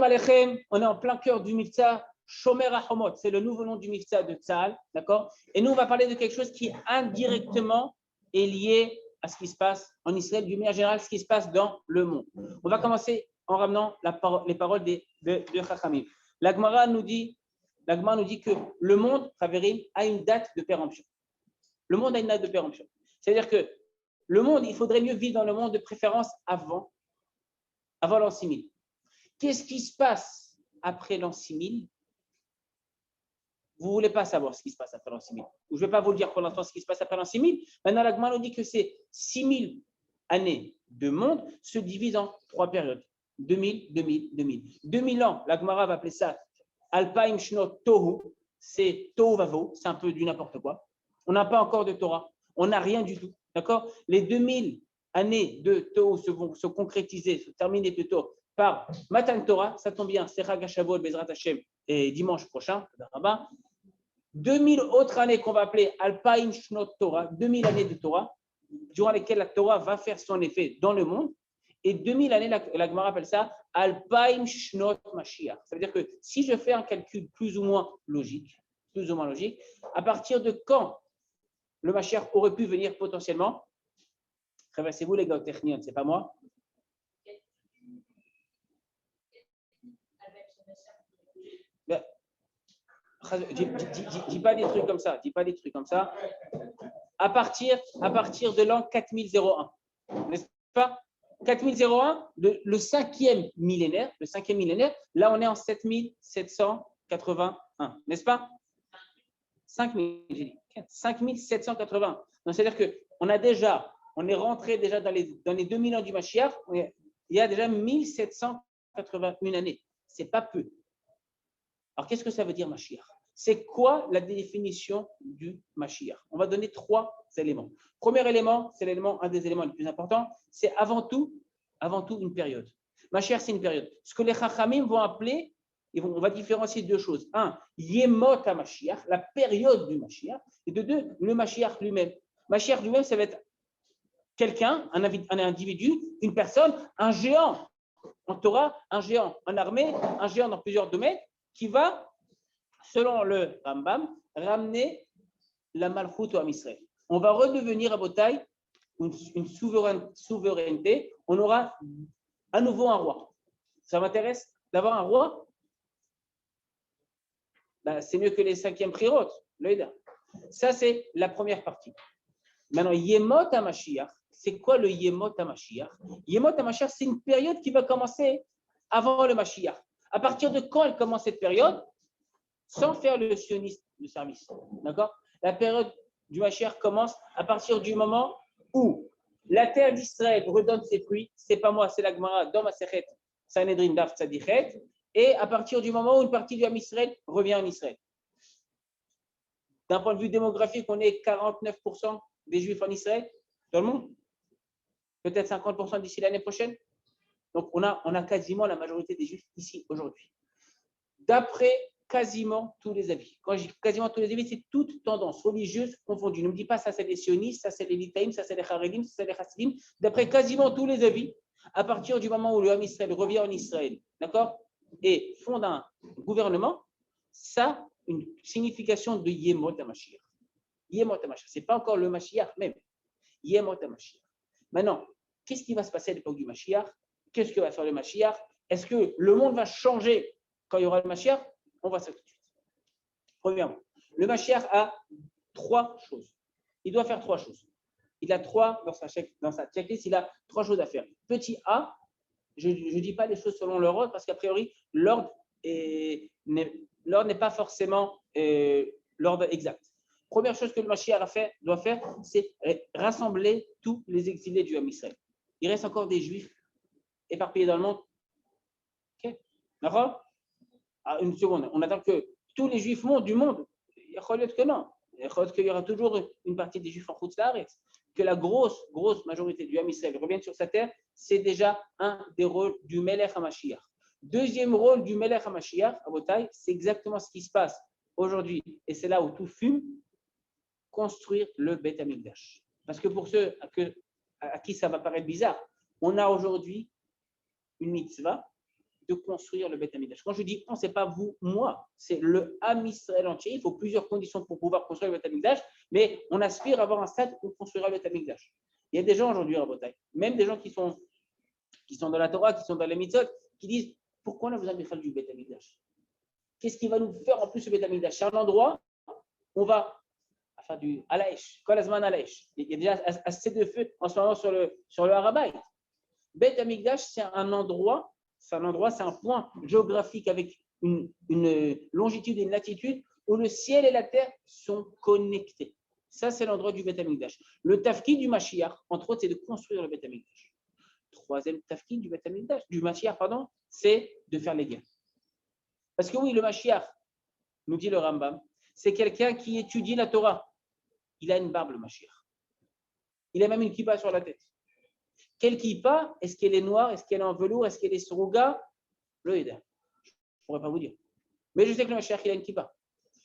Alechem, on est en plein cœur du Mifta Shomer HaHomot, c'est le nouveau nom du Mifta de Tzahal, d'accord? Et nous, on va parler de quelque chose qui indirectement est lié à ce qui se passe en Israël, d'une manière générale, ce qui se passe dans le monde. On va commencer en ramenant les paroles de Chachamim. La Gemara nous dit que le monde, Chaverim, a une date de péremption. Le monde a une date de péremption. C'est-à-dire que le monde, il faudrait mieux vivre dans le monde de préférence avant l'an 6000. Qu'est-ce qui se passe après l'an 6000? Vous ne voulez pas savoir ce qui se passe après l'an 6000. Je ne vais pas vous le dire pour l'instant ce qui se passe après l'an 6000. Maintenant, la Gemara nous dit que ces 6000 années de monde se divisent en 3 périodes. 2000, 2000, 2000. 2000 ans, la Gemara va appeler ça Alpaim Shnot Tohu. C'est Tohu Vavo, c'est un peu du n'importe quoi. On n'a pas encore de Torah. On n'a rien du tout. D'accord? Les 2000 années de Tohu vont se concrétiser, se terminer plutôt par Matan Torah. Ça tombe bien, c'est Chag HaShavuot, Bezrat Hashem, et dimanche prochain, 2000 autres années qu'on va appeler Alpaim Shnot Torah, 2000 années de Torah, durant lesquelles la Torah va faire son effet dans le monde. Et 2000 années, la Gemara appelle ça Alpaim Shnot Mashiach. Ça veut dire que si je fais un calcul plus ou moins logique, à partir de quand le Mashiach aurait pu venir potentiellement, c'est vous les gars, Technion, c'est pas moi. Dis pas des trucs comme ça. À partir de l'an 4001, n'est-ce pas? 4001, le cinquième millénaire, là on est en 7781, n'est-ce pas? 5780. C'est-à-dire qu'on est rentré déjà dans les 2000 ans du Mashiach, il y a déjà 1781 années. C'est pas peu. Alors qu'est-ce que ça veut dire Mashiach? C'est quoi la définition du Mashiach? On va donner 3 éléments. Premier élément, c'est un des éléments les plus importants, c'est avant tout une période. Mashiach, c'est une période. Ce que les Chachamim vont appeler, on va différencier 2 choses. 1, Yemot HaMashiach, la période du Mashiach, et de 2, le Mashiach lui-même. Mashiach lui-même, ça va être quelqu'un, un individu, une personne, un géant en Torah, un géant en armée, un géant dans plusieurs domaines, qui va, selon le Rambam, ramener la Malchut au Am Israël. On va redevenir à Botaï une souveraineté. On aura à nouveau un roi. Ça m'intéresse d'avoir un roi? C'est mieux que les 5e prirotes. Ça, c'est la première partie. Maintenant, Yemot HaMashiach, c'est quoi le Yemot HaMashiach? Yemot HaMashiach, c'est une période qui va commencer avant le Mashiach. À partir de quand elle commence cette période? Sans faire le sionisme de service. D'accord? La période du Mashiach commence à partir du moment où la terre d'Israël redonne ses fruits. C'est pas moi, c'est la Gemara dans ma Masechet Sanhedrin Daf Tzadichet. Et à partir du moment où une partie du Ham Israël revient en Israël. D'un point de vue démographique, on est 49% des Juifs en Israël, dans le monde. Peut-être 50% d'ici l'année prochaine. Donc, on a quasiment la majorité des Juifs ici aujourd'hui. D'après quasiment tous les avis. Quand je dis quasiment tous les avis, c'est toute tendance religieuse confondue. Ne me dis pas ça c'est les sionistes, ça c'est les litaïm, ça c'est les charedim, ça c'est les chassidim. D'après quasiment tous les avis, à partir du moment où le Ham Israël revient en Israël, d'accord, et fonde un gouvernement, ça a une signification de Yemot HaMashiach. Yemot HaMashiach, ce n'est pas encore le Mashiach même. Yemot HaMashiach. Maintenant, qu'est-ce qui va se passer à l'époque du Mashiach? Qu'est-ce que va faire le Mashiach? Est-ce que le monde va changer quand il y aura le Mashiach? On va ça tout de suite. Premièrement, le Mashiach a 3 choses. Il doit faire 3 choses. Il a 3, dans sa checklist, il a 3 choses à faire. Petit A, je ne dis pas les choses selon leur ordre parce qu'a priori, l'ordre n'est pas forcément l'ordre exact. Première chose que le Mashiach doit faire, c'est rassembler tous les exilés du Ham Israël. Il reste encore des Juifs éparpillés dans le monde. Ok? D'accord? Une seconde, on attend que tous les Juifs du monde. Il y a que non. Il y aura toujours une partie des Juifs en Chutz La'aretz. Que la grosse majorité du Ham Israël revienne sur sa terre, c'est déjà un des rôles du Melech HaMashiach. Deuxième rôle du Melech HaMashiach, à Botaï, c'est exactement ce qui se passe aujourd'hui. Et c'est là où tout fume, construire le Beth Amikdash. Parce que pour ceux à qui ça va paraître bizarre, on a aujourd'hui une mitzvah de construire le Beth Amikdash. Quand je dis on, ce n'est pas vous, moi, c'est le Ham Israël entier. Il faut plusieurs conditions pour pouvoir construire le Beth Amikdash, mais on aspire à avoir un stade où on construira le Beth Amikdash. Il y a des gens aujourd'hui, Rabotai, même des gens qui sont dans la Torah, qui sont dans les mitzvot, qui disent pourquoi on a besoin de faire du Beth Amikdash? Qu'est-ce qui va nous faire en plus le Beth Amikdash? C'est un endroit où on va faire du Alaïch, Kol Azman Alaïch. Il y a déjà assez de feu en ce moment sur le Harabaï. Beth Amikdash, c'est un point géographique avec une longitude et une latitude où le ciel et la terre sont connectés. Ça, c'est l'endroit du Beth Amikdash. Le tafki du Mashiach, entre autres, c'est de construire le Beth Amikdash. Troisième tafki du Beth Amikdash, du Mashiach, c'est de faire les guerres. Parce que oui, le Mashiach, nous dit le Rambam, c'est quelqu'un qui étudie la Torah. Il a une barbe, le Mashiach. Il a même une kippa sur la tête. Quelle kippa? Est-ce qu'elle est noire? Est-ce qu'elle est en velours? Est-ce qu'elle est srouga? Le Eda. Je ne pourrais pas vous dire. Mais je sais que le Mashiach, il a une kippa.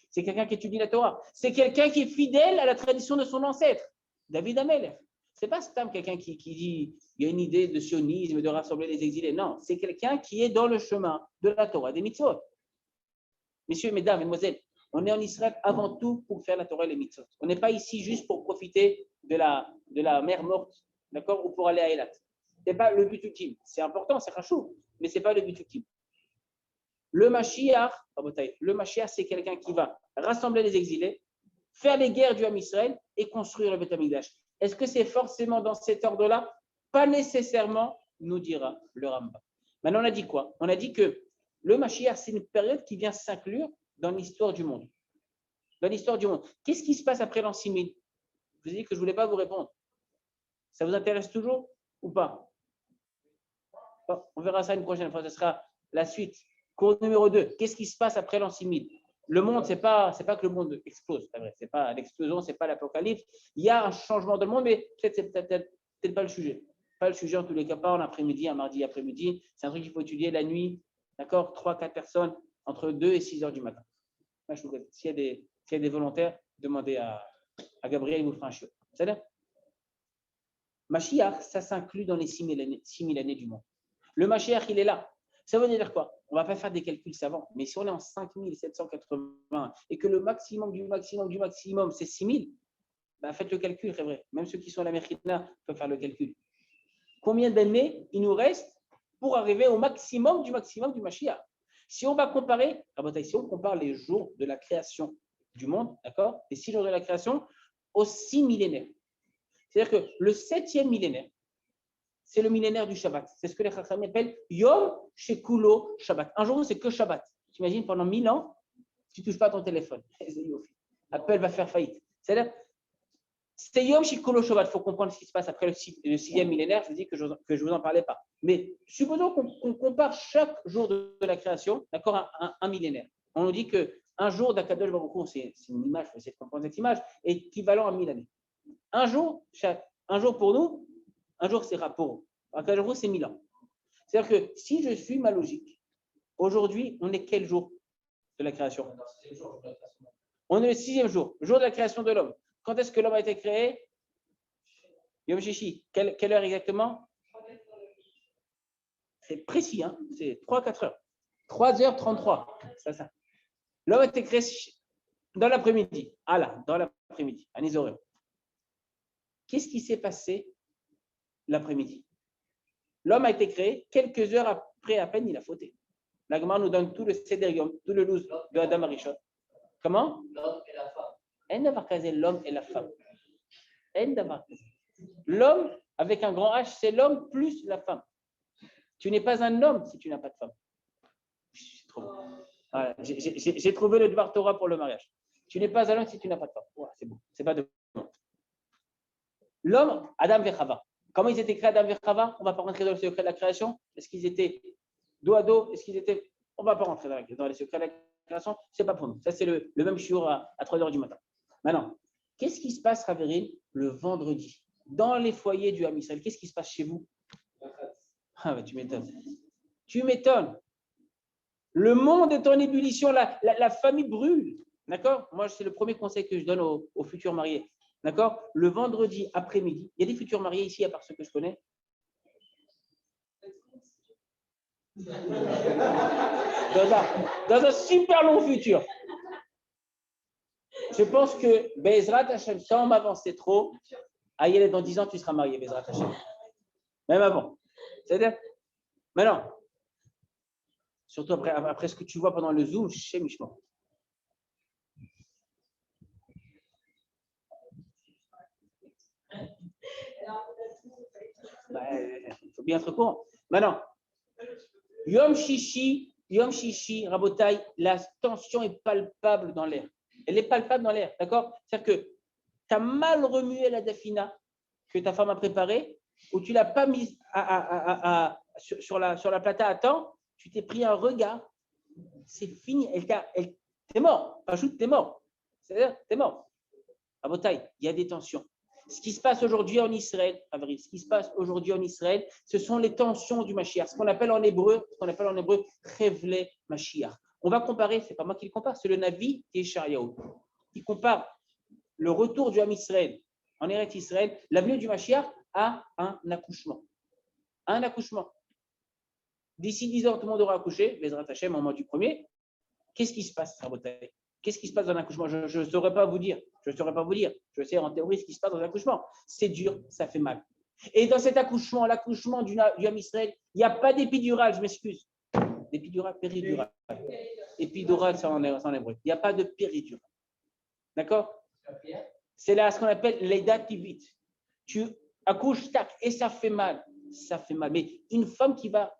C'est quelqu'un qui étudie la Torah. C'est quelqu'un qui est fidèle à la tradition de son ancêtre, David Amelech. Ce n'est pas quelqu'un qui dit il y a une idée de sionisme, de rassembler les exilés. Non, c'est quelqu'un qui est dans le chemin de la Torah, des mitzvot. Messieurs, mesdames, mesdemoiselles, on est en Israël avant tout pour faire la Torah et les mitzvot. On n'est pas ici juste pour profiter de la mer morte, d'accord, ou pour aller à Eilat. Ce n'est pas le but ultime. C'est important, c'est rachou, mais ce n'est pas le but ultime. Le Mashiach, c'est quelqu'un qui va rassembler les exilés, faire les guerres du Ham Israël et construire le Beth Amikdash. Est-ce que c'est forcément dans cet ordre-là? Pas nécessairement, nous dira le Rambam. Maintenant, on a dit quoi? On a dit que le Mashiach, c'est une période qui vient s'inclure dans l'histoire du monde. Dans l'histoire du monde. Qu'est-ce qui se passe après l'an 6000? Je vous ai dit que je ne voulais pas vous répondre. Ça vous intéresse toujours ou pas? Bon, on verra ça une prochaine fois. Ce sera la suite. Cours numéro 2. Qu'est-ce qui se passe après l'an 6000? Le monde, c'est pas que le monde explose. C'est pas l'explosion, c'est pas l'apocalypse. Il y a un changement de monde, mais c'est peut-être pas le sujet. Pas le sujet en tous les cas, pas en après-midi, un mardi après-midi. C'est un truc qu'il faut étudier la nuit. D'accord? 3-4 personnes entre 2 et 6 heures du matin. S'il y a des volontaires, demandez à Gabriel, il vous fera un chiot. C'est-à-dire, Mashiach, ça s'inclut dans les 6000 années du monde. Le Mashiach, il est là. Ça veut dire quoi? On ne va pas faire des calculs savants, mais si on est en 5780 et que le maximum du maximum, c'est 6000, ben faites le calcul, c'est vrai. Même ceux qui sont à la Mechina peuvent faire le calcul. Combien d'années il nous reste pour arriver au maximum du Mashiach? Si on va comparer, si on compare les jours de la création du monde, d'accord, les 6 jours de la création, aux 6 millénaires. C'est-à-dire que le 7e millénaire, c'est le millénaire du Shabbat. C'est ce que les Chachamim appellent Yom Shekulo Shabbat. Un jour, c'est que Shabbat. Tu imagines, pendant 1000 ans, tu ne touches pas à ton téléphone. Apple va faire faillite. C'est-à-dire, c'est Yom Shekulo Shabbat. Il faut comprendre ce qui se passe après le 6e millénaire. Je vous dis que je ne vous en parlais pas. Mais supposons qu'on compare chaque jour de la création, d'accord, à un millénaire. On nous dit qu'un jour d'Akadosh Baruch Hu, c'est une image, il faut essayer de comprendre cette image, est équivalent à 1000 années. Un jour pour nous, un jour c'est rapport. Un jour c'est 1000 ans. C'est-à-dire que si je suis ma logique, aujourd'hui, on est quel jour de la création? On est le 6e jour, le jour de la création de l'homme. Quand est-ce que l'homme a été créé? Yom Shishi. Quelle heure exactement? C'est précis, hein? C'est 3-4 heures. 3h33. C'est ça. L'homme a été créé dans l'après-midi. Ah là, dans l'après-midi, à Nizoré. Qu'est-ce qui s'est passé l'après-midi? L'homme a été créé, quelques heures après, à peine, il a fauté. La Gemara nous donne tout le Seder Yom, tout le loose de Adam Arishon. Comment? L'homme et la femme. L'homme et la femme. L'homme, avec un grand H, c'est l'homme plus la femme. Tu n'es pas un homme si tu n'as pas de femme. Voilà, j'ai trouvé le Dvar Torah pour le mariage. Tu n'es pas un homme si tu n'as pas de femme. Voilà, c'est bon. C'est pas de bon. L'homme, Adam et Chava. Comment ils étaient créés, Adam et Chava? On ne va pas rentrer dans le secret de la création. Est-ce qu'ils étaient dos à dos? Est-ce qu'ils étaient... On ne va pas rentrer dans les secrets de la création. Ce n'est pas pour nous. Ça, c'est le même shiur à 3h du matin. Maintenant, qu'est-ce qui se passe, Raverine, le vendredi? Dans les foyers du Ham Israël, qu'est-ce qui se passe chez vous? Ah, bah, tu m'étonnes. Tu m'étonnes. Le monde est en ébullition. La famille brûle. D'accord? Moi, c'est le premier conseil que je donne aux futurs mariés. D'accord? Le vendredi après-midi, il y a des futurs mariés ici, à part ceux que je connais? Dans un super long futur. Je pense que Bezrat Hashem, sans m'avancer trop, Ayel, dans 10 ans, tu seras marié, Bezrat Hashem. Même avant. C'est-à-dire, maintenant, surtout après ce que tu vois pendant le Zoom, chez Mishma. Il faut bien être au courant. Maintenant, Yom Shishi, Rabotai, la tension est palpable dans l'air. Elle est palpable dans l'air, d'accord? C'est-à-dire que tu as mal remué la dafina que ta femme a préparée, ou tu ne l'as pas mise sur la plata à temps, tu t'es pris un regard, c'est fini, t'es mort, ajoute, t'es mort. C'est-à-dire, t'es mort. Rabotai, il y a des tensions. Ce qui se passe aujourd'hui en Israël, ce qui se passe aujourd'hui en Israël, ce sont les tensions du Mashiach, ce qu'on appelle en hébreu, Chevle Mashiach. On va comparer, c'est pas moi qui le compare, c'est le Navi qui est Yeshayahu, qui compare le retour du Ham Israël en Eretz Israël, l'avenue du Mashiach à un accouchement. Un accouchement. D'ici 10 ans, tout le monde aura accouché, Bezrat Hashem, au moment du premier. Qu'est-ce qui se passe, Rabotai? Qu'est-ce qui se passe dans l'accouchement? Je ne saurais pas vous dire. Je sais en théorie ce qui se passe dans l'accouchement. C'est dur, ça fait mal. Et dans cet accouchement, l'accouchement du Ham Israël, il n'y a pas d'épidural, je m'excuse. D'épidural, péridurale. Épidural, c'est en hébreu. Il n'y a pas de péridurale. D'accord? C'est là ce qu'on appelle l'édat tivit. Tu accouches, tac, et ça fait mal. Ça fait mal. Mais une femme qui va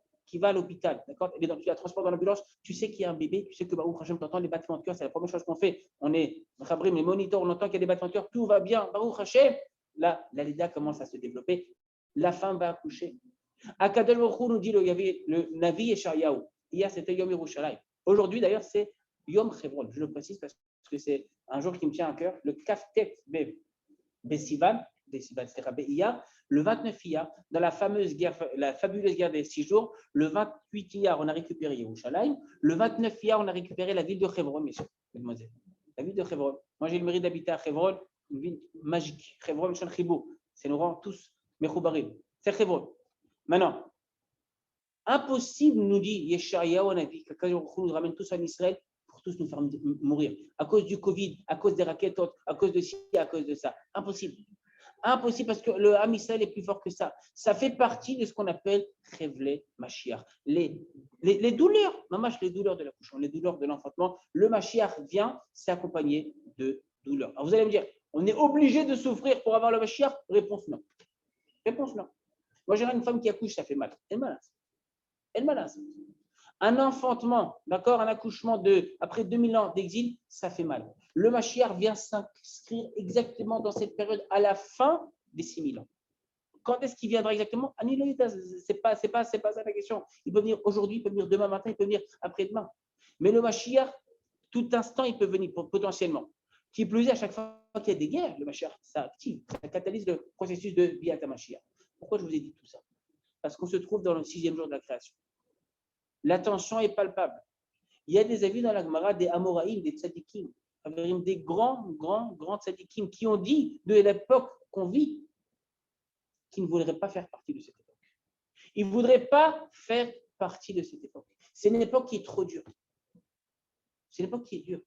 à l'hôpital, d'accord? Tu la transportes dans l'ambulance, tu sais qu'il y a un bébé, tu sais que Baruch Hashem, tu entends les battements de cœur, c'est la première chose qu'on fait. On est Khabrim, les moniteurs, on entend qu'il y a des battements de cœur, tout va bien, Baruch Hashem. Là, la Lida commence à se développer, la femme va accoucher. Akadosh Baruch Hu nous dit, il y avait le Navi Yeshayahu. Hier, c'était Yom Yerushalayim. Aujourd'hui, d'ailleurs, c'est Yom Chevron. Je le précise parce que c'est un jour qui me tient à cœur, le Kaftet Besivan, c'est Be'iyar, le 29 Iyar, dans la fabuleuse guerre des 6 jours, le 28 Iyar, on a récupéré Yerushalayim, le 29 Iyar, on a récupéré la ville de Hebron, messieurs, mesdemoiselles. La ville de Hebron. Moi, j'ai le mérite d'habiter à Hebron, une ville magique. Hebron, Mishon Chibou, c'est nous rend tous Mechoubarim. C'est Hebron. Maintenant, impossible, nous dit Yeshayahu, on a dit que nous ramène tous en Israël pour tous nous faire mourir. À cause du Covid, à cause des raquettes, à cause de ci, à cause de ça. Impossible. Impossible parce que le Ham Israël est plus fort que ça. Ça fait partie de ce qu'on appelle Chevle Mashiach. Les douleurs, les douleurs de l'accouchement, les douleurs de l'enfantement. Le Mashiach vient s'accompagner de douleurs. Alors vous allez me dire, on est obligé de souffrir pour avoir le Mashiach? Réponse non. Réponse non. Moi, j'ai une femme qui accouche, ça fait mal. Elle est malade. Elle est malade. Un enfantement, d'accord, un accouchement après 2000 ans d'exil, ça fait mal. Le Mashiach vient s'inscrire exactement dans cette période à la fin des 6000 ans. Quand est-ce qu'il viendra exactement? C'est pas ça la question. Il peut venir aujourd'hui, il peut venir demain matin, il peut venir après-demain. Mais le Mashiach, tout instant, il peut venir potentiellement. Qui plus est, à chaque fois qu'il y a des guerres, le Mashiach, ça active, ça catalyse le processus de Biat HaMashiach. Pourquoi je vous ai dit tout ça? Parce qu'on se trouve dans le 6e jour de la création. La tension est palpable. Il y a des avis dans la Gemara des Amoraïm, des Tzadikim, des grands Tzadikim qui ont dit de l'époque qu'on vit qu'ils ne voudraient pas faire partie de cette époque. Ils ne voudraient pas faire partie de cette époque. C'est une époque qui est trop dure. C'est une époque qui est dure.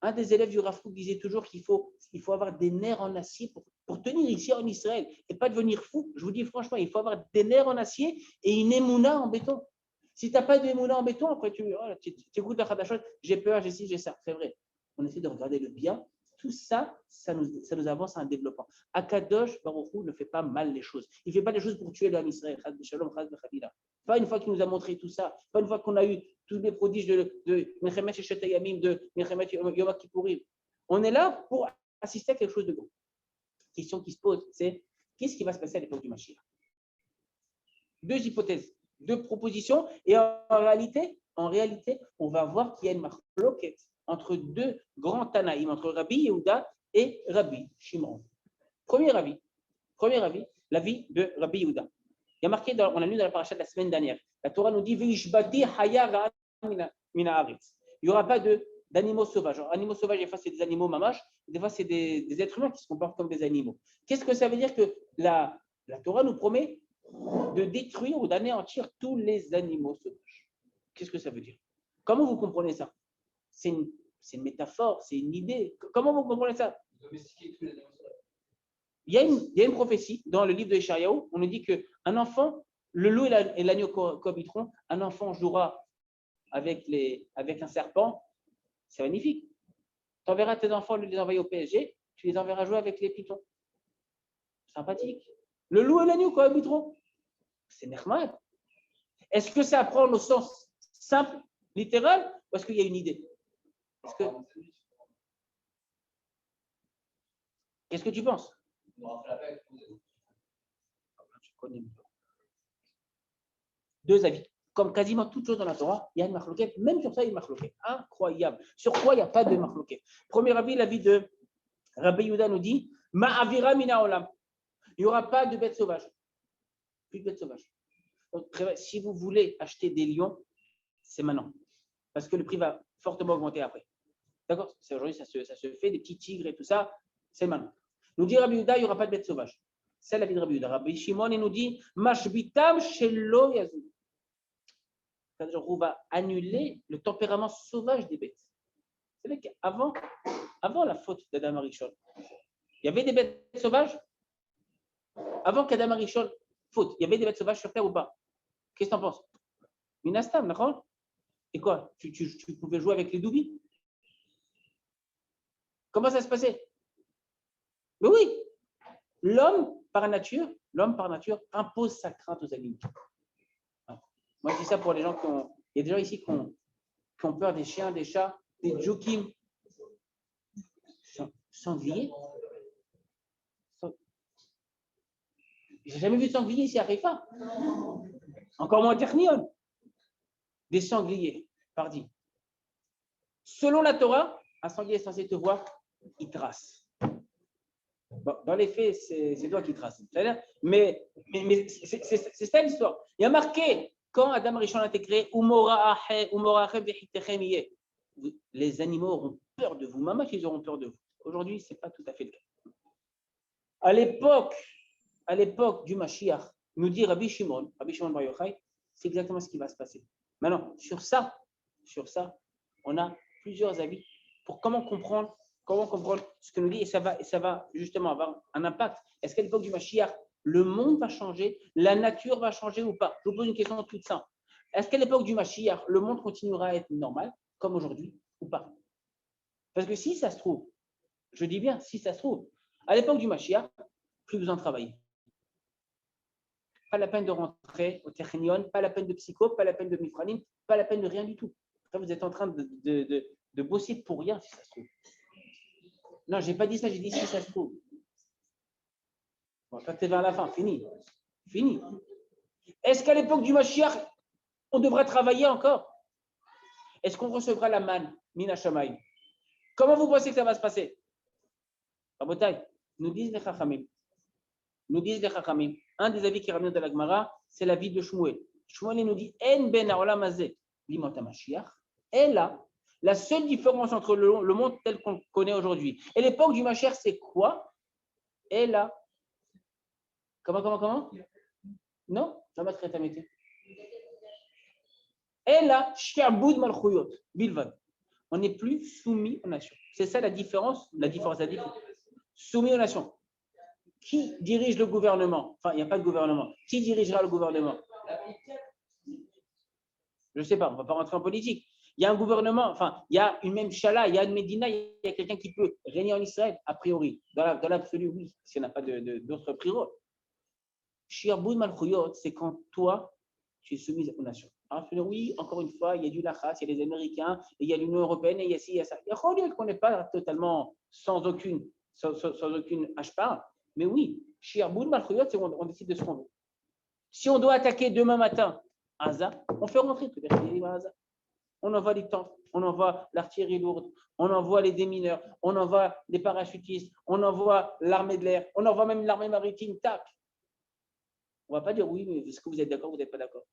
Un des élèves du Rav Kook disait toujours qu'il faut avoir des nerfs en acier pour tenir ici en Israël et pas devenir fou. Je vous dis franchement, il faut avoir des nerfs en acier et une émouna en béton. Si tu n'as pas d'émouna en béton, après tu écoutes la Khadashot, j'ai peur, j'ai ci, j'ai ça. C'est vrai. On essaie de regarder le bien. Tout ça, ça nous avance à un développement. Akadosh Baruch Hu ne fait pas mal les choses. Il ne fait pas les choses pour tuer l'homme Israël. Pas une fois qu'il nous a montré tout ça. Pas une fois qu'on a eu tous les prodiges de Mechemet Shechet Yamim, de Mechemet Yom Kippourim. On est là pour assister à quelque chose de gros. La question qui se pose, c'est qu'est-ce qui va se passer à l'époque du Mashiach? 2 hypothèses, 2 propositions. Et en réalité, on va voir qu'il y a une marloquette entre 2 grands Tanaïm, entre Rabbi Yehuda et Rabbi Shimon. Premier avis, l'avis de Rabbi Yehuda. Il y a marqué, on a lu dans la paracha de la semaine dernière, la Torah nous dit Veishbati haya mina aretz. Il n'y aura pas d'animaux sauvages. Alors, animaux sauvages, des fois c'est des animaux mamash, des fois c'est des êtres humains qui se comportent comme des animaux. Qu'est-ce que ça veut dire que la Torah nous promet de détruire ou d'anéantir tous les animaux sauvages. Qu'est-ce que ça veut dire? Comment vous comprenez ça? C'est une métaphore, c'est une idée. Comment vous comprenez ça? Il y a une prophétie dans le livre de Yeshayahu. On nous dit qu'un enfant, le loup et l'agneau cohabiteront, un enfant jouera avec un serpent. C'est magnifique. Tu enverras tes enfants, les envoyer au PSG, tu les enverras jouer avec les pitons. Sympathique. Le loup et l'agneau cohabiteront. C'est normal. Est-ce que ça apprend au sens simple, littéral, ou est-ce qu'il y a une idée? Qu'est-ce que tu penses? Deux avis. Comme quasiment toute chose dans la Torah, il y a une marloquette. Même sur ça, il y a une marloquette. Incroyable. Sur quoi il n'y a pas de marloquette? Premier avis, l'avis de Rabbi Yehuda nous dit Ma'avira mina olam. Il n'y aura pas de bêtes sauvages. Plus de bêtes sauvages. Donc, si vous voulez acheter des lions, c'est maintenant. Parce que le prix va fortement augmenter après. D'accord? Aujourd'hui, ça se fait, des petits tigres et tout ça, c'est maintenant. Nous dit Rabbi Yehuda, il n'y aura pas de bêtes sauvages. C'est l'avis de Rabbi Yehuda. Rabbi Shimon, il nous dit Mashbitam shelo yazou. C'est-à-dire qu'on va annuler le tempérament sauvage des bêtes. C'est vrai qu'avant la faute d'Adam Arishon, il y avait des bêtes sauvages. Avant qu'Adam Arishon faute, il y avait des bêtes sauvages sur terre ou pas? Qu'est-ce que tu en penses? Minastam, d'accord? Et quoi? Tu pouvais jouer avec les doubis? Comment ça se passait? Mais oui, l'homme par nature impose sa crainte aux animaux. Moi, je dis ça pour les gens il y a des gens ici qui ont peur des chiens, des chats, des jokim. Sanglier. J'ai jamais vu de sanglier ici à Haïfa. Encore moins à Ternion. Des sangliers, pardi. Selon la Torah, un sanglier est censé te voir, il trace. Bon, dans les faits, c'est toi qui traces. Mais c'est ça l'histoire. Il y a marqué, quand Adam Rishon a été créé, les animaux auront peur de vous. Maman, ils auront peur de vous. Aujourd'hui, ce n'est pas tout à fait le cas. À l'époque du Mashiach, nous dit Rabbi Shimon Bar Yochai, c'est exactement ce qui va se passer. Maintenant, sur ça, on a plusieurs avis pour comment comprendre ce que nous dit, et ça va justement avoir un impact. Est-ce qu'à l'époque du Mashiach, le monde va changer, la nature va changer ou pas? Je vous pose une question toute simple. Est-ce qu'à l'époque du Mashiach, le monde continuera à être normal, comme aujourd'hui, ou pas? Parce que si ça se trouve, je dis bien, si ça se trouve, à l'époque du Mashiach, plus besoin de travailler. Pas la peine de rentrer au Technion, pas la peine de psycho, pas la peine de mifranim, pas la peine de rien du tout. Là, vous êtes en train de bosser pour rien, si ça se trouve. Non, je n'ai pas dit ça, j'ai dit si ça se trouve. Bon, toi, tu es vers la fin, fini. Est-ce qu'à l'époque du Mashiach, on devra travailler encore? Est-ce qu'on recevra la manne, Mina Shamaï? Comment vous pensez que ça va se passer? Rabotai, nous disent les Chachamim. Un des avis qui ramène de la Gemara, c'est l'avis de Shmuel. Shmuel nous dit En ben haolam hazeh limot hamashiach. Et là, la seule différence entre le monde tel qu'on connaît aujourd'hui et l'époque du Mashiach, c'est quoi? Et là, comment? Non, jamais très tamété. Et là, shi'abud malchuyot bilvad. On n'est plus soumis aux nations. C'est ça la différence. Soumis aux nations. Qui dirige le gouvernement? Enfin, il n'y a pas de gouvernement. Qui dirigera le gouvernement? Je ne sais pas, on ne va pas rentrer en politique. Il y a un gouvernement, enfin, il y a une même Shala, il y a une Médina, il y a quelqu'un qui peut régner en Israël, a priori. Dans l'absolu, oui, s'il n'y en a pas d'autres priori. Shi'abud malchuyot, c'est quand toi, tu es soumis aux nations. Alors, oui, encore une fois, il y a du Lachas, il y a les Américains, et il y a l'Union européenne, et il y a ci, il y a ça. Il y a qu'on n'est pas totalement sans aucune hachpa. Mais oui, Shi'abud malchuyot, c'est on décide de ce qu'on veut. Si on doit attaquer demain matin Gaza, on fait rentrer tout l'artillerie à Gaza. On envoie les tanks, on envoie l'artillerie lourde, on envoie les démineurs, on envoie les parachutistes, on envoie l'armée de l'air, on envoie même l'armée maritime, tac. On ne va pas dire oui, mais est-ce que vous êtes d'accord ou vous n'êtes pas d'accord?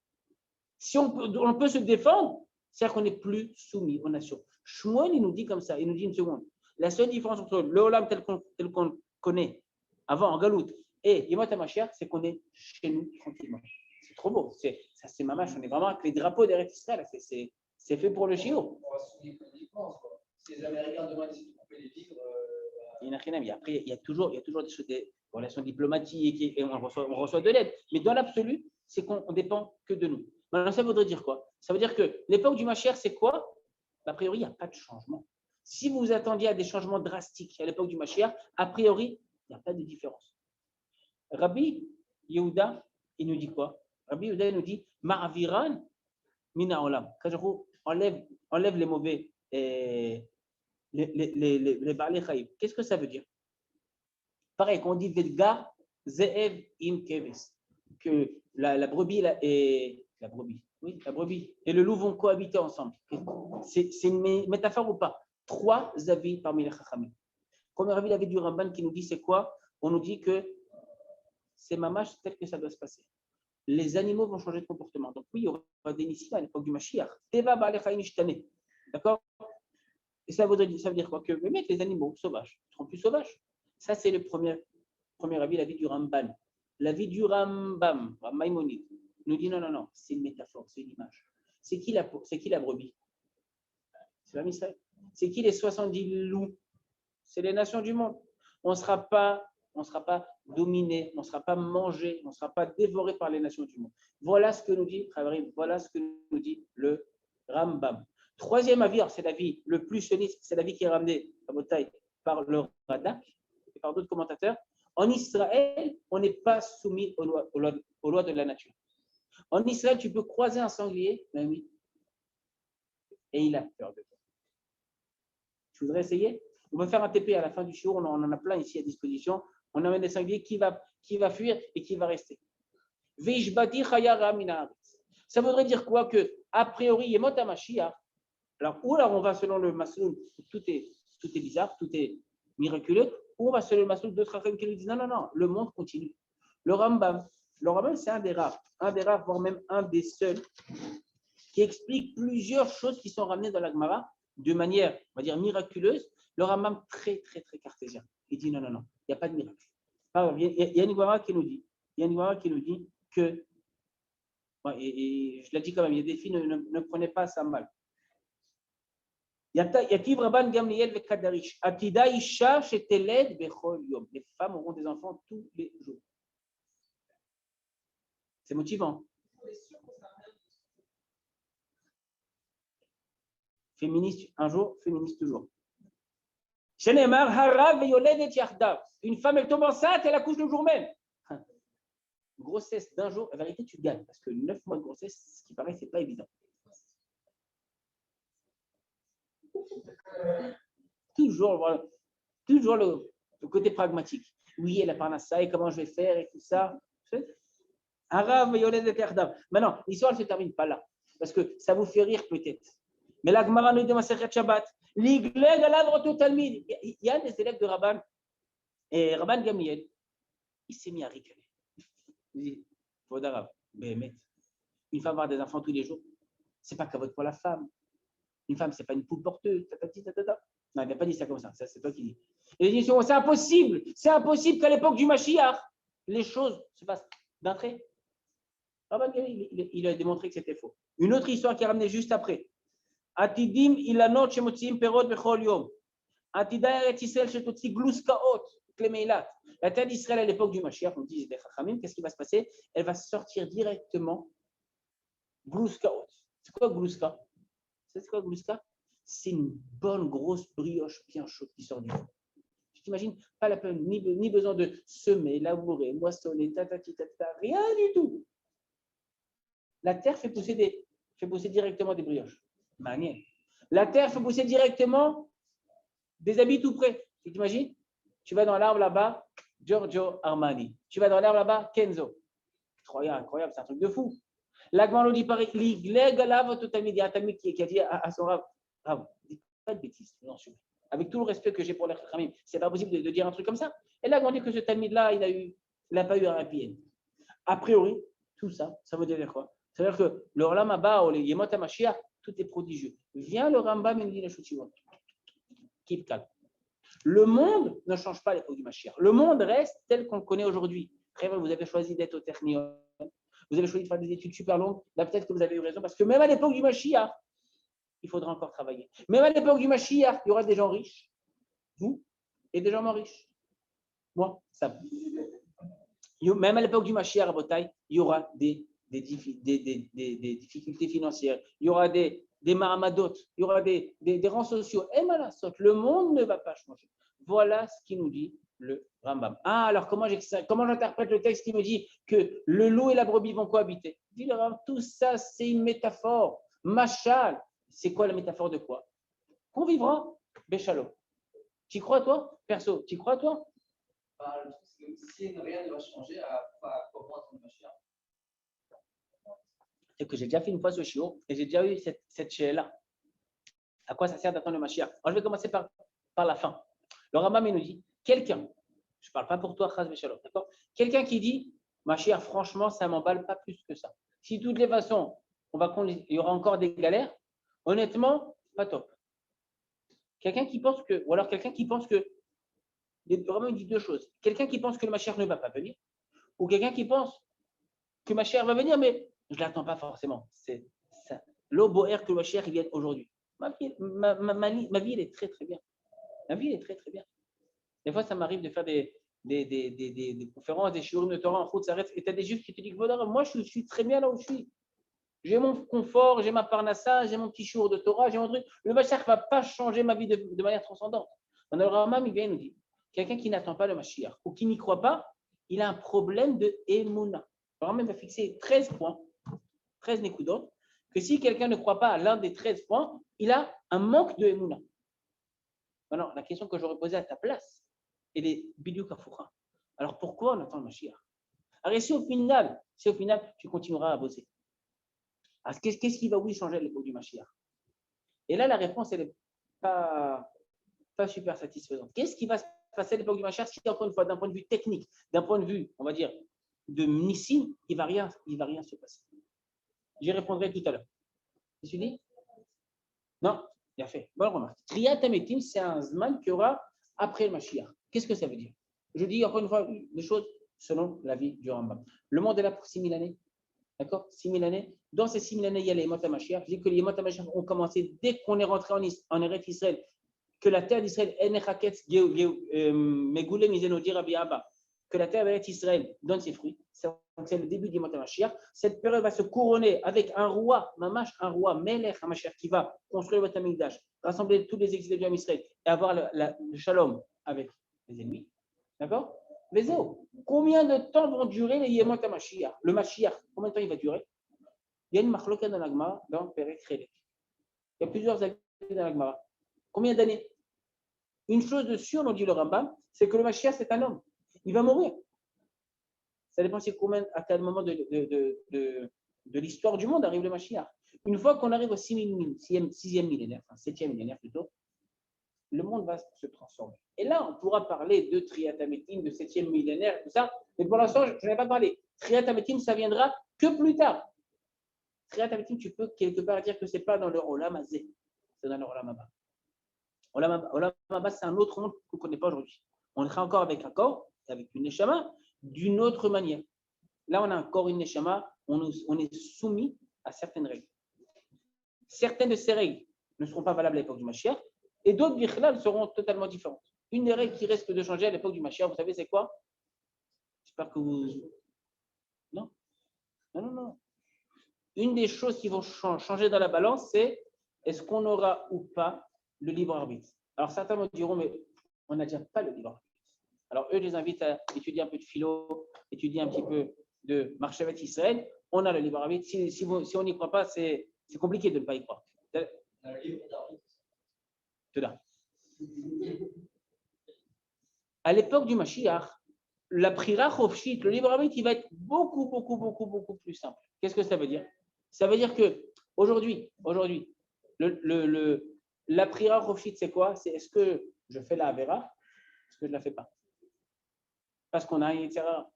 Si on peut se défendre, c'est-à-dire qu'on n'est plus soumis aux nations. Shmuel, il nous dit comme ça, il nous dit une seconde. La seule différence entre le Olam tel qu'on connaît avant en Galoute Et Yemot HaMashiach, c'est qu'on est chez nous tranquillement. C'est trop beau. Ça, c'est mamache. On est vraiment avec les drapeaux d'Eretz Israël. C'est fait pour le shiur. On va souligner politiquement. Si les Américains demain décident de couper les vivres. Après, il y a toujours des relations diplomatiques et on reçoit de l'aide. Mais dans l'absolu, c'est qu'on ne dépend que de nous. Maintenant, ça voudrait dire quoi? Ça veut dire que l'époque du Mashiach, c'est quoi? A priori, il n'y a pas de changement. Si vous vous attendiez à des changements drastiques à l'époque du Mashiach, a priori, il n'y a pas de différence. Rabbi Yehuda, il nous dit quoi? Rabbi Yehuda, il nous dit Ma'aviran mina olam. Enlève les mauvais, les Baalei Chaim. Qu'est-ce que ça veut dire? Pareil, quand on dit Vedgar, Ze'ev im keves, que la brebis et la brebis et le loup vont cohabiter ensemble. C'est une métaphore ou pas? Trois avis parmi les Chachamim. Premier avis, l'avis du Ramban qui nous dit c'est quoi? On nous dit que c'est mamash tel que ça doit se passer. Les animaux vont changer de comportement. Donc oui, il y aura des nissim à l'époque du Mashiach. Teva Baalei Chaim ishtane. D'accord? Et ça veut dire quoi? Que les animaux sauvages ne seront plus sauvages. Ça, c'est le premier avis, l'avis du Ramban. L'avis du Rambam, Maïmonide, nous dit non, c'est une métaphore, c'est une image. C'est qui la brebis? C'est l'homme Israël. C'est qui les 70 loups? C'est les nations du monde. On ne sera pas dominé, on ne sera pas mangé, on ne sera pas dévoré par les nations du monde. Voilà ce que nous dit le Rambam. Troisième avis, c'est l'avis le plus sioniste, c'est l'avis qui est ramené à Botaï par le Radak et par d'autres commentateurs. En Israël, on n'est pas soumis aux lois de la nature. En Israël, tu peux croiser un sanglier, ben oui, et il a peur de toi. Tu voudrais essayer? On va faire un TP à la fin du show, on en a plein ici à disposition. On amène des sangliers qui va fuir et qui va rester. Ça voudrait dire quoi? Que, a priori, Yemot HaMashiach, alors on va selon le Masloul, tout est bizarre, tout est miraculeux, ou on va selon le Masloul d'autres Chachamim qui nous disent non, le monde continue. Le Rambam, c'est un des rares, voire même un des seuls, qui explique plusieurs choses qui sont ramenées dans la Gemara de manière, on va dire, miraculeuse. Le Rambam très, très, très cartésien. Il dit non, il n'y a pas de miracle. Il y a une Gemara qui nous dit que, et je l'ai dit quand même, il y a des filles, ne prenez pas ça mal. Yativ Rabban Gamliel Vekadarish. Atida Isha Sheteled Bechol Yom. Les femmes auront des enfants tous les jours. C'est motivant. Féministe un jour, féministe toujours. Shenemar Harav Veyoledet Yardav. Une femme, elle tombe enceinte, elle accouche le jour même. Grossesse d'un jour, la vérité, tu gagnes. Parce que 9 mois de grossesse, ce qui paraît, c'est pas évident. Toujours le côté pragmatique. Oui, elle a parlé à ça, et comment je vais faire, et tout ça. Maintenant, l'histoire ne se termine pas là. Parce que ça vous fait rire peut-être. Mais la Gemara nous dit dans Shabbat, il y a des élèves de Rabban, et Rabban Gamliel, il s'est mis à ricaner. Il dit, Vodarav, une femme va avoir des enfants tous les jours, c'est pas qu'à votre pour la femme. Une femme, c'est pas une poule porteuse. Non, il n'a pas dit ça comme ça. Ça, c'est toi qui dis. Et il dit, c'est impossible. C'est impossible qu'à l'époque du Mashiach, les choses se passent d'un trait. Il a démontré que c'était faux. Une autre histoire qui est ramenée juste après. Atidim ilanot shemotziim perot bechol yom. Atida eretz Yisrael shetotzi gluskaot klemeilat. La terre d'Israël à l'époque du Mashiach, on dit des Chachamim, qu'est-ce qui va se passer? Elle va sortir directement gluskaot. C'est quoi gluska? C'est quoi gluska? C'est une bonne grosse brioche bien chaude qui sort du fond. Tu t'imagines? Pas la peine, ni besoin de semer, labourer, moissonner, rien du tout. La terre fait pousser directement des brioches. Manière. La terre fait pousser directement des habits tout près. Tu t'imagines? Tu vas dans l'arbre là-bas, Giorgio Armani. Tu vas dans l'arbre là-bas, Kenzo. Incroyable, c'est un truc de fou. L'Agman nous dit pareil, il y a un Talmud qui a dit à son Rav, dis pas de bêtises, non, avec tout le respect que j'ai pour les Chachamim, c'est pas possible de dire un truc comme ça. Et là, on dit que ce Talmud-là, il n'a pas eu un happy end. A priori, tout ça, ça veut dire quoi? Ça veut dire que le Olam Haba ou les Yemot HaMashiach, tout est prodigieux. Viens le Rambam et nous dit la chose suivante. Keep calm. Le monde ne change pas à l'époque du Mashiach. Le monde reste tel qu'on le connaît aujourd'hui. Après, vous avez choisi d'être au Technion. Vous avez choisi de faire des études super longues. Là, peut-être que vous avez eu raison, parce que même à l'époque du Mashiach, il faudra encore travailler. Même à l'époque du Mashiach, il y aura des gens riches, vous, et des gens moins riches. Moi, ça. Même à l'époque du Mashiach à Botaï, il y aura des difficultés financières, il y aura des mahamadotes, il y aura des rangs sociaux. Et malasot, le monde ne va pas changer. Voilà ce qui nous dit le Rambam. Ah, alors comment j'interprète le texte qui me dit que le loup et la brebis vont cohabiter? Dit le Rambam, tout ça, c'est une métaphore. Machal, c'est quoi la métaphore de quoi? Qu'on vivra, Béchalo. Tu crois, toi? Perso, tu crois, toi? Si rien ne va changer, pourquoi entendre le Mashiach? C'est que j'ai déjà fait une fois ce chiot et j'ai déjà eu cette chaîne-là. À quoi ça sert d'attendre le Mashiach? Alors, je vais commencer par la fin. Le Rambam nous dit, quelqu'un, je ne parle pas pour toi, Chaz Veshalom, d'accord? Quelqu'un qui dit, Mashiach, franchement, ça ne m'emballe pas plus que ça. Si de toutes les façons, il y aura encore des galères, honnêtement, pas top. Quelqu'un qui pense que, ou alors quelqu'un qui pense que, vraiment, il dit deux choses. Quelqu'un qui pense que le Mashiach ne va pas venir, ou quelqu'un qui pense que Mashiach va venir, mais je ne l'attends pas forcément. C'est ça. L'oboer que le Mashiach vienne aujourd'hui. Ma vie, elle est très, très bien. Ma vie, elle est très, très bien. Des fois, ça m'arrive de faire des conférences, des shiurim de Torah en route, ça reste. Et tu as des juifs qui te disent, voilà, moi, je suis très bien là où je suis. J'ai mon confort, j'ai ma parnassa, j'ai mon petit shiur de Torah, j'ai mon truc. Le Mashiach ne va pas changer ma vie de manière transcendante. Alors, le Rambam, il vient nous dire, quelqu'un qui n'attend pas le Mashiach ou qui n'y croit pas, il a un problème de émouna. Le Rambam va fixer 13 points, 13 nékoudot, que si quelqu'un ne croit pas à l'un des 13 points, il a un manque de émouna. Maintenant, la question que j'aurais posée à ta place, elle est bidou kafoura. Alors pourquoi on attend le Mashiach? Alors si au final, tu continueras à bosser. Alors qu'est-ce qui va changer à l'époque du Mashiach? Et là, la réponse, elle n'est pas super satisfaisante. Qu'est-ce qui va se passer à l'époque du Mashiach si, encore une fois, d'un point de vue technique, d'un point de vue, on va dire, de Nissim, il ne va rien se passer. J'y répondrai tout à l'heure. Tu suis dit? Non, bien fait. Bonne remarque. Kriyat Hametim, c'est un Zman qu'il y aura après le Mashiach. Qu'est-ce que ça veut dire? Je dis encore une fois des choses selon l'avis du Rambam. Le monde est là pour 6000 années. D'accord? 6000 années. Dans ces 6000 années, il y a les Yemot HaMashiach. Je dis que les Yemot HaMashiach ont commencé dès qu'on est rentré en Eretz Israël, que la terre d'Israël, que la terre d'Eretz Israël donne ses fruits. C'est le début du Yemot HaMashiach. Cette période va se couronner avec un roi, Mamash, un roi, Melech HaMashiach, qui va construire le Beth Amikdash, rassembler tous les exilés du Israël et avoir le shalom avec les ennemis. D'accord? Mais combien de temps vont durer les Yemot HaMashiach? Le Mashiach, combien de temps il va durer? Il y a une marloquette dans la Gemara, dans Perek Chelek. Il y a plusieurs années dans la Gemara. Combien d'années? Une chose de sûre, nous dit le Rambam, c'est que le Mashiach, c'est un homme. Il va mourir. Ça dépend à quel moment de l'histoire du monde arrive le Mashiach. Une fois qu'on arrive au 6e millénaire, enfin 7e millénaire plutôt, le monde va se transformer. Et là, on pourra parler de Triyat Hametim, de 7e millénaire, tout ça. Mais pour l'instant, je n'ai pas parlé. Triyat Hametim, ça viendra que plus tard. Triyat Hametim, tu peux quelque part dire que ce n'est pas dans le Olam Hazé, c'est dans le Olam Haba. Olam Haba, c'est un autre monde qu'on ne connaît pas aujourd'hui. On sera encore avec un corps, avec une neshama, d'une autre manière. Là, on a un corps, une neshama, on est soumis à certaines règles. Certaines de ces règles ne seront pas valables à l'époque du Mashiach, et d'autres, bichlal, seront totalement différentes. Une des règles qui risque de changer à l'époque du Mashiach, vous savez, c'est quoi? J'espère que vous... Non. Une des choses qui vont changer dans la balance, c'est est-ce qu'on aura ou pas le libre arbitre? Alors, certains me diront, mais on n'a déjà pas le libre arbitre. Alors, eux, je les invite à étudier un peu de philo, étudier un petit peu de Marchevet Israël. On a le libre arbitre. Si on n'y croit pas, c'est compliqué de ne pas y croire. À l'époque du Mashiach, la prira chofshit, le libre arbitre, il va être beaucoup plus simple. Qu'est-ce que ça veut dire? Ça veut dire que aujourd'hui, la prira chofshit, c'est quoi? C'est est-ce que je fais la avera? Est-ce que je ne la fais pas? Parce qu'on a un Yetzirah.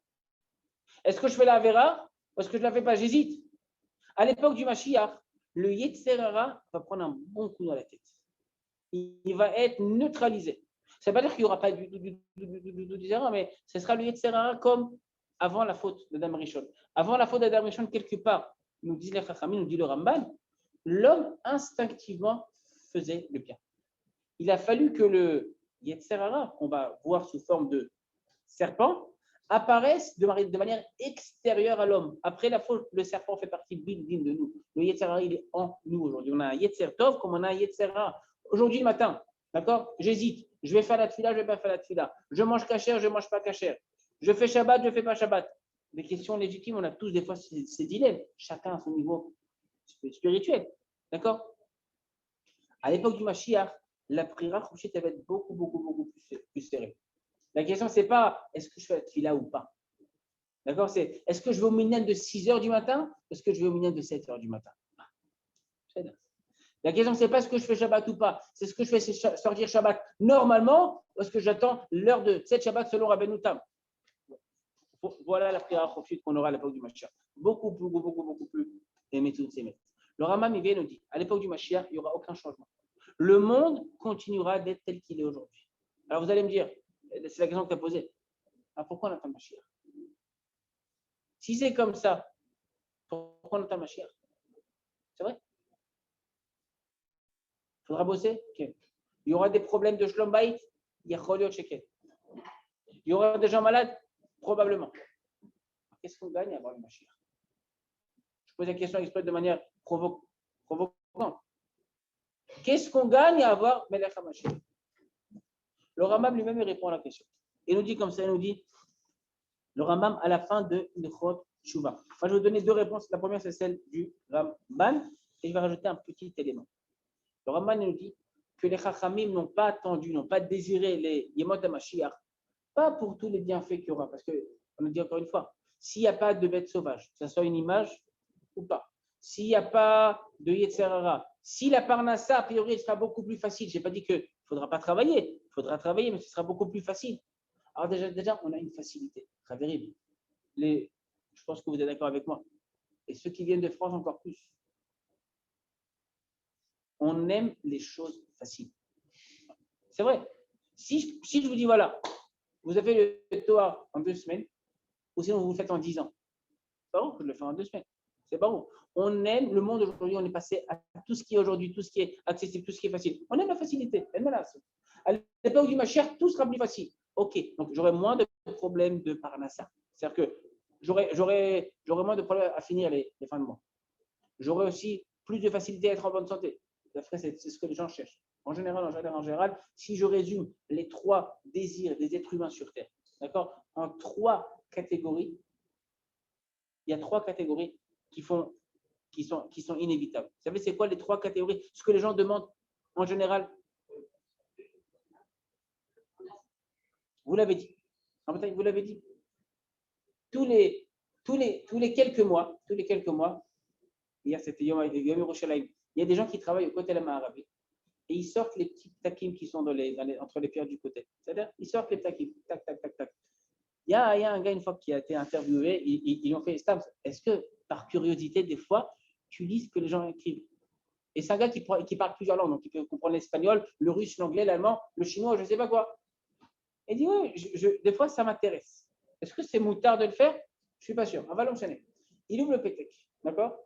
Est-ce que je fais la avera? Ou est-ce que je ne la fais pas? J'hésite. À l'époque du Mashiach, le Yetzirah va prendre un bon coup dans la tête. Il va être neutralisé. Ça ne veut pas dire qu'il n'y aura pas du Yetzirah, mais ce sera le Yetzirah comme avant la faute d'Adam Rishon. Avant la faute d'Adam Rishon, quelque part, nous dit les Chachamim, nous dit le Ramban, l'homme instinctivement faisait le bien. Il a fallu que le Yetzirah, qu'on va voir sous forme de serpent, apparaisse de manière extérieure à l'homme. Après la faute, le serpent fait partie built-in de nous. Le Yetzirah, il est en nous aujourd'hui. On a un Yetzer Tov comme on a un Yetzirah. Aujourd'hui matin, d'accord, j'hésite. Je vais faire la tefila, je ne vais pas faire la tefila. Je mange kasher, je ne mange pas kasher. Je fais Shabbat, je ne fais pas Shabbat. Des questions légitimes, on a tous des fois ces dilemmes. Chacun à son niveau spirituel. D'accord? À l'époque du Mashiach, la prière Chouchit va être beaucoup plus serrée. La question, ce n'est pas est-ce que je fais la tefila ou pas. D'accord? C'est est-ce que je vais au minyan de 6h du matin ou est-ce que je vais au minyan de 7h du matin? La question, ce n'est pas est-ce que je fais Shabbat ou pas. C'est ce que je fais sortir Shabbat normalement ou est-ce que j'attends l'heure de cette Shabbat selon Rabbeinu Tam. Voilà la prière Chouchit qu'on aura à l'époque du Mashiach. Beaucoup plus émettre. Le Rambam, il vient nous dit à l'époque du Mashiach, il n'y aura aucun changement. Le monde continuera d'être tel qu'il est aujourd'hui. Alors vous allez me dire, c'est la question que tu as posée. Alors pourquoi on attend Mashiach? Si c'est comme ça, pourquoi on attend Mashiach? C'est vrai? Il faudra bosser? Okay. Il y aura des problèmes de Shlom Bayit? Il y aura des gens malades? Probablement. Qu'est-ce qu'on gagne à avoir le Mashiach? Je pose la question exprès de manière provocante. Qu'est-ce qu'on gagne à avoir Melech HaMashiach? Le Rambam lui-même répond à la question. Il nous dit comme ça, il nous dit, le Rambam à la fin de Ilchot Tshuva. Moi, je vais vous donner deux réponses. La première, c'est celle du Ramban, et je vais rajouter un petit élément. Le Rambam nous dit que les Chachamim n'ont pas attendu, n'ont pas désiré les Yemot HaMashiach, pas pour tous les bienfaits qu'il y aura, parce qu'on nous dit encore une fois, s'il n'y a pas de bête sauvage, que ce soit une image ou pas, s'il n'y a pas de Yetzirah, si la Parnassa, a priori, elle sera beaucoup plus facile. Je n'ai pas dit qu'il ne faudra pas travailler, il faudra travailler, mais ce sera beaucoup plus facile. Alors déjà on a une facilité, très terrible. Je pense que vous êtes d'accord avec moi. Et ceux qui viennent de France, encore plus. On aime les choses faciles. C'est vrai. Si je vous dis, voilà, vous avez le Torah en 2 semaines, ou sinon vous le faites en 10 ans. C'est pas bon, je le fais en 2 semaines. C'est pas bon. On aime le monde aujourd'hui, on est passé à tout ce qui est aujourd'hui, tout ce qui est accessible, tout ce qui est facile. On aime la facilité. À l'époque du Mashiach, tout sera plus facile. Ok, donc j'aurai moins de problèmes de Parnassa. C'est-à-dire que j'aurai moins de problèmes à finir les fins de mois. J'aurai aussi plus de facilité à être en bonne santé. C'est ce que les gens cherchent. En général, si je résume les 3 désirs des êtres humains sur Terre, d'accord, en 3 catégories, il y a 3 catégories qui sont inévitables. Vous savez, c'est quoi les 3 catégories? Ce que les gens demandent en général. Vous l'avez dit. Vous l'avez dit. Tous les quelques mois, hier c'était Yom Yerushalayim, il y a des gens qui travaillent au côté de la Ma'arabi et ils sortent les petits takim qui sont entre les pierres du côté. C'est-à-dire, ils sortent les takim, tac. Il y a un gars une fois qui a été interviewé, ils ont fait Stam. Est-ce que par curiosité, des fois, tu lis ce que les gens écrivent? Et c'est un gars qui parle plusieurs langues, donc il peut comprendre l'espagnol, le russe, l'anglais, l'allemand, le chinois, je ne sais pas quoi. Il dit oui, des fois ça m'intéresse. Est-ce que c'est moutard de le faire? Je ne suis pas sûr. On va l'enchaîner. Il ouvre le pétec, d'accord?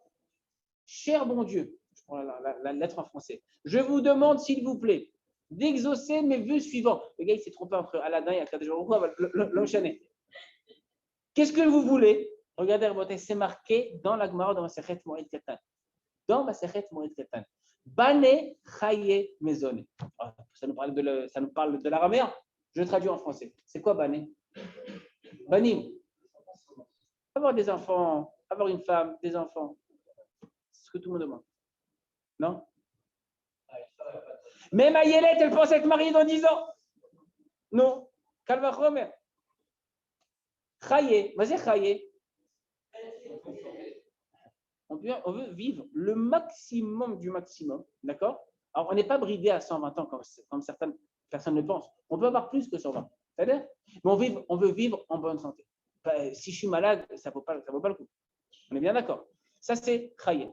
Cher bon Dieu, je prends la lettre en français. Je vous demande, s'il vous plaît, d'exaucer mes vœux suivants. Le gars, il s'est trompé entre Aladin et Akadosh Baruch Hu, on va l'enchaîner. Qu'est-ce que vous voulez? Regardez, c'est marqué dans la Gemara, dans Masechet Moed Katan. Dans Masechet Moed Katan. Bane Chaye Mezone. Ça nous parle de l'araméen. Je traduis en français. C'est quoi Bane? Banim. Avoir des enfants, avoir une femme, des enfants. C'est ce que tout le monde demande. Non? Même Ayelette, elle pense être mariée dans 10 ans. Non. Kalvachomer. Chaye. Vas-y, Chaye. On veut vivre le maximum du maximum. D'accord? Alors, on n'est pas bridé à 120 ans comme certaines personnes le pensent. On peut avoir plus que 120. C'est-à-dire? Mais on veut vivre en bonne santé. Si je suis malade, ça ne vaut pas le coup. On est bien d'accord. Ça, c'est Chaye.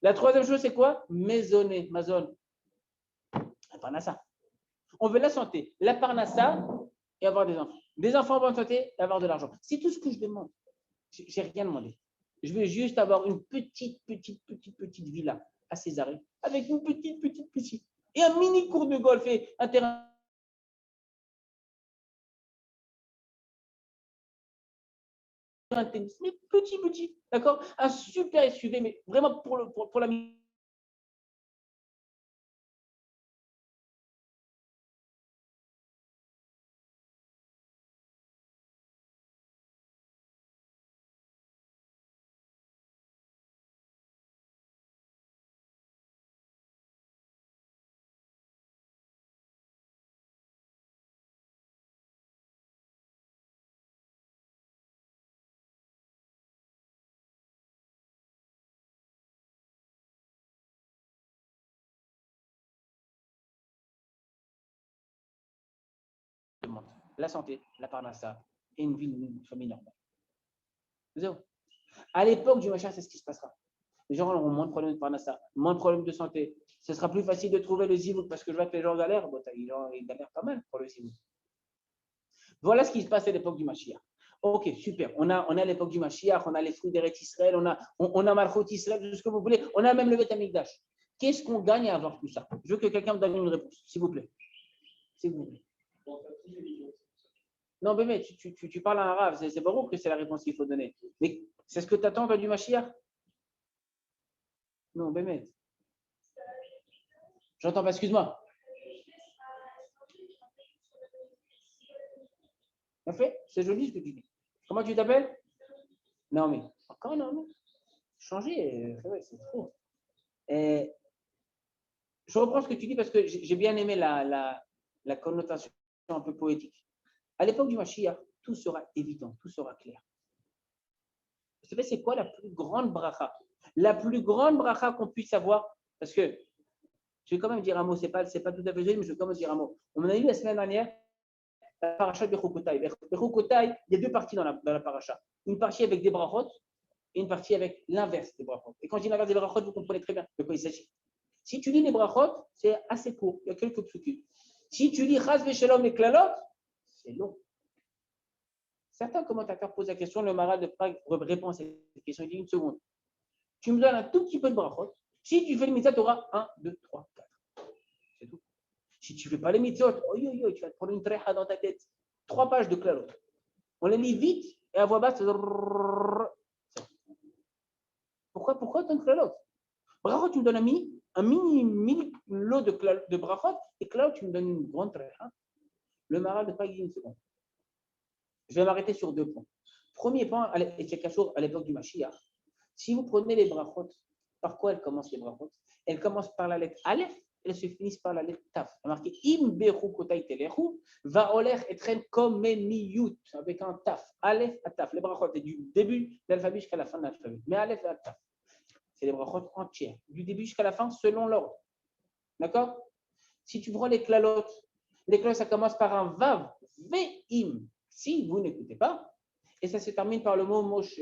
La troisième chose, c'est quoi? Maisonner, mazone. Parnassa. On veut la santé, la parnassa et avoir des enfants. Des enfants en bonne santé et avoir de l'argent. C'est tout ce que je demande. Je n'ai rien demandé. Je veux juste avoir une petite villa à Césarée avec une petite piscine et un mini cours de golf et un terrain. Un tennis, mais petit, d'accord? Un super SUV, mais vraiment pour la demande. La santé, la parnassa et une famille normale. Zéro. À l'époque du machin, c'est ce qui se passera. Les gens auront moins de problèmes de parnassa, moins de problèmes de santé. Ce sera plus facile de trouver le zimout parce que je vois que les gens galèrent. Bon, ils galèrent pas mal pour le zimout. Voilà ce qui se passe à l'époque du Mashiach. Ok, super. On a l'époque du Mashiach, on a les fruits d'Eretz Israël, on a Malchut Israël, tout ce que vous voulez. On a même le Beth Amikdash. Qu'est-ce qu'on gagne à avoir tout ça? Je veux que quelqu'un me donne une réponse, s'il vous plaît. S'il vous plaît. Non, mais tu parles en arabe, c'est bon que c'est la réponse qu'il faut donner. Mais c'est ce que tu attends du Mashiach? Non, Bémet. J'entends pas, excuse-moi. En fait, c'est joli ce que tu dis. Comment tu t'appelles? Non, mais encore non, mais changer, c'est trop. Et je reprends ce que tu dis parce que j'ai bien aimé la connotation un peu poétique. À l'époque du Mashiach, tout sera évident, tout sera clair. Vous savez, c'est quoi la plus grande bracha? La plus grande bracha qu'on puisse avoir, parce que je vais quand même dire un mot, c'est pas tout à fait joli, mais je vais quand même dire un mot. On a eu la semaine dernière la paracha de Bechukotai. Bechukotai, il y a deux parties dans la paracha. Une partie avec des brachot et une partie avec l'inverse des brachot. Et quand je dis l'inverse des brachot, vous comprenez très bien de quoi il s'agit. Si tu lis les brachot, c'est assez court, il y a quelques psukim. Si tu lis Chas v'Shalom et Klalot, c'est long. Certains commentateurs posent la question, le Maral de Prague répond à cette question, il dit une seconde. Tu me donnes un tout petit peu de brachot. Si tu fais les mitzvot, tu auras 1, 2, 3, 4. C'est tout. Si tu ne fais pas les mitzvot, tu vas te prendre une tréha dans ta tête. 3 pages de Klalot. On les lit vite et à voix basse. Pourquoi tant de Klalot? Brachot, tu me donnes un mini lot de brachot et Klalot, tu me donnes une grande tréha. Le Maral de Prague dit une seconde. Je vais m'arrêter sur 2 points. Premier point, et c'est à l'époque du Mashiach. Si vous prenez les brachot, par quoi elles commencent les brachot? Elles commencent par la lettre Aleph, elles se finissent par la lettre Taf. Il y a marqué Im beru kotai telechu, va oler etren komeniyut, avec un Taf. Aleph à Taf. Les brachot, c'est du début de l'alphabet jusqu'à la fin de l'alphabet. Mais Aleph à Taf. C'est les brachot entières, du début jusqu'à la fin, selon l'ordre. D'accord? Si tu prends les klalot, ça commence par un Vav, Ve'im. Si vous n'écoutez pas, et ça se termine par le mot Moshe.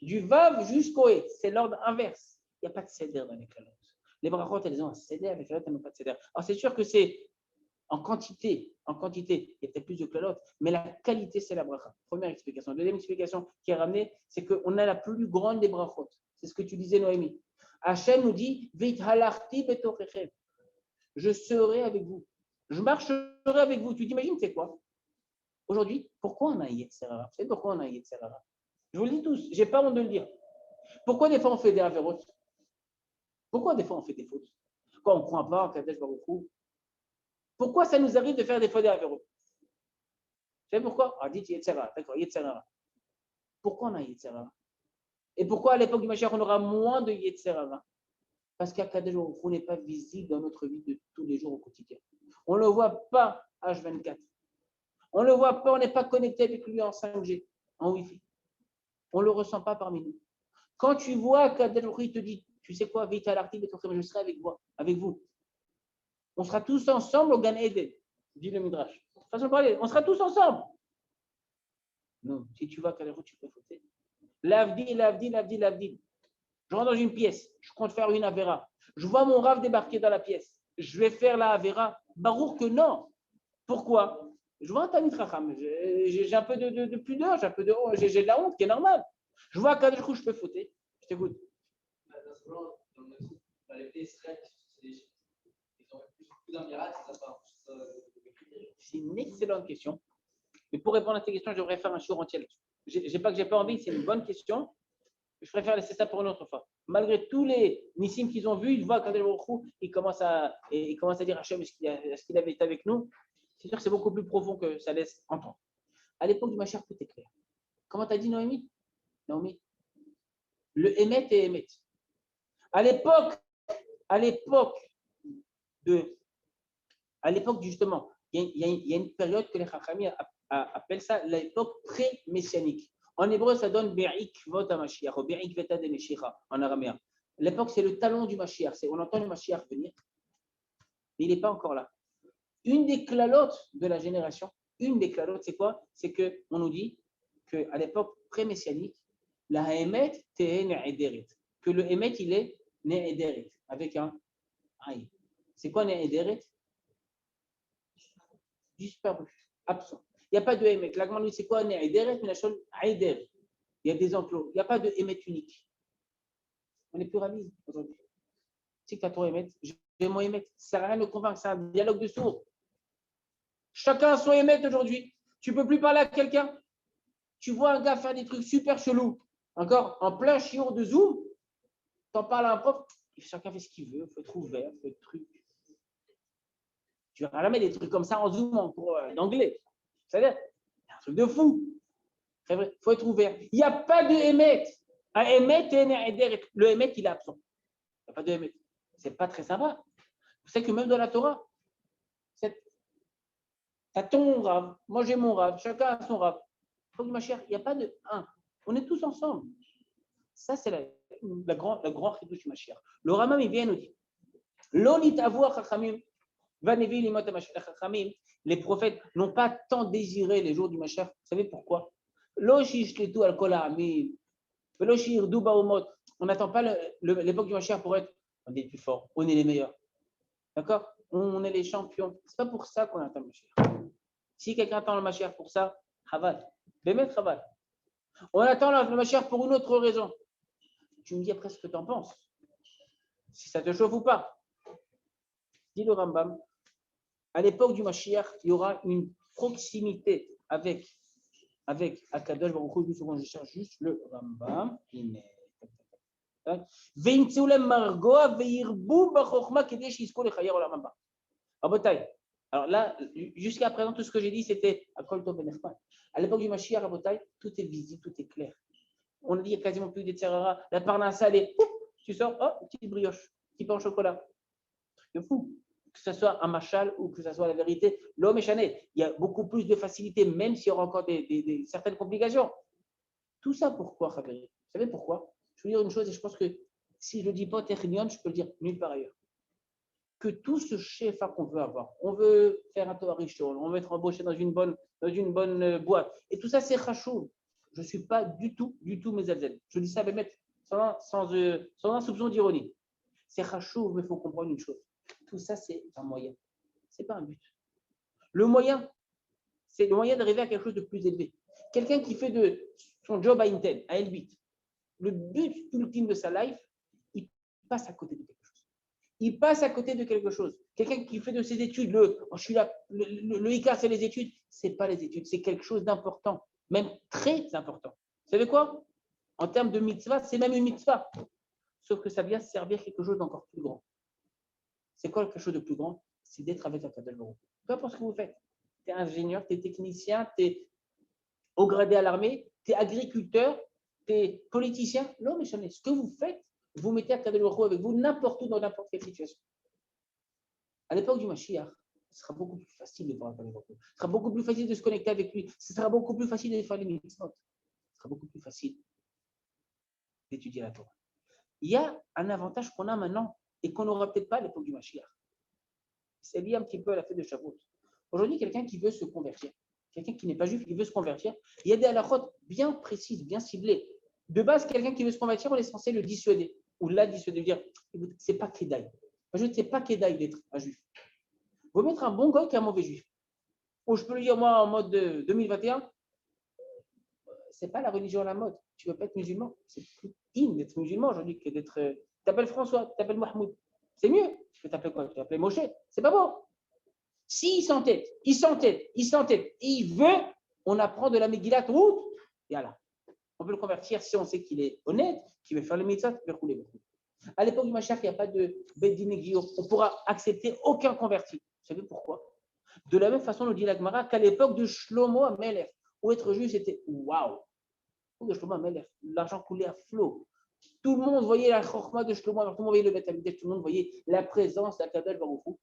Du Vav jusqu'au E, c'est l'ordre inverse. Il n'y a pas de céder dans les calottes. Les brachot, elles ont un céder, les calottes, elles n'ont pas de céder. Alors, c'est sûr que c'est en quantité, il y a peut-être plus de calottes, mais la qualité, c'est la bracha. Première explication. Deuxième explication qui est ramenée, c'est qu'on a la plus grande des brachot. C'est ce que tu disais, Noémie. Hachem nous dit, Veit halarti betochechem. Je serai avec vous. Je marcherai avec vous. Tu t'imagines, c'est quoi? Aujourd'hui, pourquoi on a Yetzerara? Vous savez pourquoi on a Yetzerara? Je vous le dis tous, je n'ai pas honte de le dire. Pourquoi des fois on fait des avérotes? Pourquoi des fois on fait des fautes? Pourquoi on ne croit pas en Kadesh Baruch Hu? Pourquoi ça nous arrive de faire des fois des avérotes? Vous savez pourquoi? Ah, dites Yetzerara, d'accord, Yetzerara. Pourquoi on a Yetzerara? Et pourquoi à l'époque du Mashiach on aura moins de Yetzerara? Parce qu'Akadesh Baruch Hu n'est pas visible dans notre vie de tous les jours au quotidien. On ne le voit pas H24. On ne le voit pas, on n'est pas connecté avec lui en 5G, en Wi-Fi. On ne le ressent pas parmi nous. Quand tu vois qu'Akadesh Baruch Hu te dit, tu sais quoi, vite à l'article, je serai avec vous. On sera tous ensemble au Gan Eden, dit le Midrash. Façon de parler, on sera tous ensemble. Non, si tu vois qu'Akadesh Baruch Hu, tu peux fauter. L'avdil. Je rentre dans une pièce, je compte faire une avéra. Je vois mon Rav débarquer dans la pièce. je vais faire la Avera. Barour que non. Pourquoi? Je vois un Tanit Racham, j'ai un peu de pudeur, j'ai un peu j'ai de la honte qui est normale. Je vois qu'à je peux fauter. Je t'écoute. C'est une excellente question. Mais pour répondre à tes questions, je devrais faire un show entier là-dessus. Pas que j'ai pas envie, c'est une bonne question. Je préfère laisser ça pour une autre fois. Malgré tous les nissim qu'ils ont vus, ils voient quand ils commencent à dire Hachem, est-ce qu'il avait été avec nous? C'est sûr que c'est beaucoup plus profond que ça laisse entendre. À l'époque du Mashiach, tout est clair. Comment tu as dit Noémie? Naomi. Le Emet et Emet. À l'époque justement, il y a une période que les Chachamim appellent ça l'époque pré-messianique. En hébreu, ça donne Be'ik Vot HaMashiach ou Be'ik Veta de Meshicha en araméen. L'époque, c'est le talon du Mashiach. On entend le Mashiach venir, mais il n'est pas encore là. Une des clalotes de la génération, c'est quoi? C'est qu'on nous dit qu'à l'époque pré-messianique, la Emet t'es Ne'ederet. Que le Emet, il est Ne'ederet, avec un Aïe. C'est quoi Ne'ederet? Disparu, absent. Il n'y a pas de Emet. La Gemara nous dit c'est quoi Ne'ederet, mais la chose Aïder. Il y a des enclos. Il n'y a pas de Emet unique. On est pluraliste aujourd'hui. Si tu as ton Emet, j'ai mon Emet. Ça ne sert à rien de me convaincre, c'est un dialogue de sourds. Chacun a son Emet aujourd'hui. Tu ne peux plus parler à quelqu'un. Tu vois un gars faire des trucs super chelous, encore en plein chiot de Zoom, tu en parles à un pote, chacun fait ce qu'il veut, il faut être ouvert, il faut être truc. Tu vas jamais des trucs comme ça en Zoom en cours d'anglais. C'est-à-dire, c'est un truc de fou. Il faut être ouvert. Il n'y a pas de Emet. Un Emet et un Eder. Le Emet, il est absent. Il n'y a pas de Emet. C'est pas très sympa. Vous savez que même dans la Torah, tu as ton rave, moi j'ai mon rave, chacun a son rave. Ma chère, il n'y a pas de un. On est tous ensemble. Ça, c'est la grande chidouche du Mashiach. Le Ramam, il vient nous dire L'onit avoir chachamim, vanevi limot chachamim. Les prophètes n'ont pas tant désiré les jours du Mashiach. Vous savez pourquoi? Lo shishletu al kol ha'amim, velo shirdu ba'omot. On n'attend pas l'époque du Mashiach pour être on est les plus forts, on est les meilleurs. D'accord? On est les champions. C'est pas pour ça qu'on attend le Mashiach. Si quelqu'un attend le Mashiach pour ça, Haval. Bémet Haval. On attend le Mashiach pour une autre raison. Tu me dis après ce que tu en penses. Si ça te chauffe ou pas. Dit le Rambam, à l'époque du Mashiach, il y aura une proximité avec Akadosh Baruch Hu. Une seconde, je cherche juste le Rambam. Alors là, jusqu'à présent, tout ce que j'ai dit, c'était à À l'époque du Mashiach, tout est visible, tout est clair. On dit qu'il n'y a quasiment plus de tzerara. La parnassa, elle est, tu sors, oh, petite brioche, petit pain au chocolat. C'est fou. Que ce soit un machal ou que ce soit la vérité, l'homme est chané. Il y a beaucoup plus de facilité, même s'il y aura encore certaines complications. Tout ça pourquoi, Khabiri? Vous savez pourquoi? Je veux dire une chose, et je pense que si je ne le dis pas au Technion, je peux le dire nulle part ailleurs. Que tout ce chef qu'on veut avoir, on veut faire un Toarichon, on veut être embauché dans une bonne boîte, et tout ça, c'est chachou. Je ne suis pas du tout Mezazel. Je dis ça sans un soupçon d'ironie. C'est chachou, mais il faut comprendre une chose. Tout ça, c'est un moyen. Ce n'est pas un but. Le moyen, c'est le moyen d'arriver à quelque chose de plus élevé. Quelqu'un qui fait de son job à Intel, à Elbit, le but ultime de sa life, il passe à côté de quelque chose. Il passe à côté de quelque chose. Quelqu'un qui fait de ses études, le ICA, c'est les études. Ce n'est pas les études, c'est quelque chose d'important, même très important. Vous savez quoi? En termes de mitzvah, c'est même une mitzvah. Sauf que ça vient servir quelque chose d'encore plus grand. C'est quoi quelque chose de plus grand? C'est d'être avec la Kadosh Baruch Hu. Peu importe ce que vous faites. Tu es ingénieur, tu es technicien, tu es au gradé à l'armée, tu es agriculteur, tu es politicien. Non, mais ce que vous faites, vous mettez à Kadosh Baruch Hu avec vous n'importe où, dans n'importe quelle situation. À l'époque du Mashiach, ce sera beaucoup plus facile de voir Kadosh Baruch Hu. Ce sera beaucoup plus facile de se connecter avec lui. Ce sera beaucoup plus facile de faire les mitzvot. Ce sera beaucoup plus facile d'étudier la Torah. Il y a un avantage qu'on a maintenant et qu'on n'aura peut-être pas à l'époque du Mashiach. C'est lié un petit peu à la fête de Shavuot. Aujourd'hui, quelqu'un qui veut se convertir, quelqu'un qui n'est pas juif, qui veut se convertir, il y a des halakhot bien précises, bien ciblées. De base, quelqu'un qui veut se convertir, on est censé le dissuader ou la dissuader, dire, écoute, c'est pas Kedaï. Je ne sais pas qu'Edaï d'être un juif. Il vaut mettre un bon goy qu'un mauvais juif. Ou je peux le dire, moi, en mode 2021, ce n'est pas la religion à la mode. Tu ne veux pas être musulman. C'est plus in d'être musulman aujourd'hui que d'être. Tu t'appelles François, tu t'appelles Mahmoud. C'est mieux. Tu peux t'appeler quoi? Tu t'appelles Moshe. C'est pas bon. S'il s'entête, et il veut, on apprend de la Megillat Ruth. Et voilà. On peut le convertir si on sait qu'il est honnête, qu'il veut faire le mitzvah, qu'il veut rouler. À l'époque du Mashiach, il n'y a pas de Beddin et Giyur. On ne pourra accepter aucun converti. Vous savez pourquoi? De la même façon, nous dit la Gemara qu'à l'époque de Shlomo Amelech, où être juif, c'était waouh. De Shlomo Amelech, l'argent coulait à flot. Tout le monde voyait la chorma de Shlomo, tout le monde voyait le Beth Amikdash, tout le monde voyait la présence d'Akadosh Baruch Hu.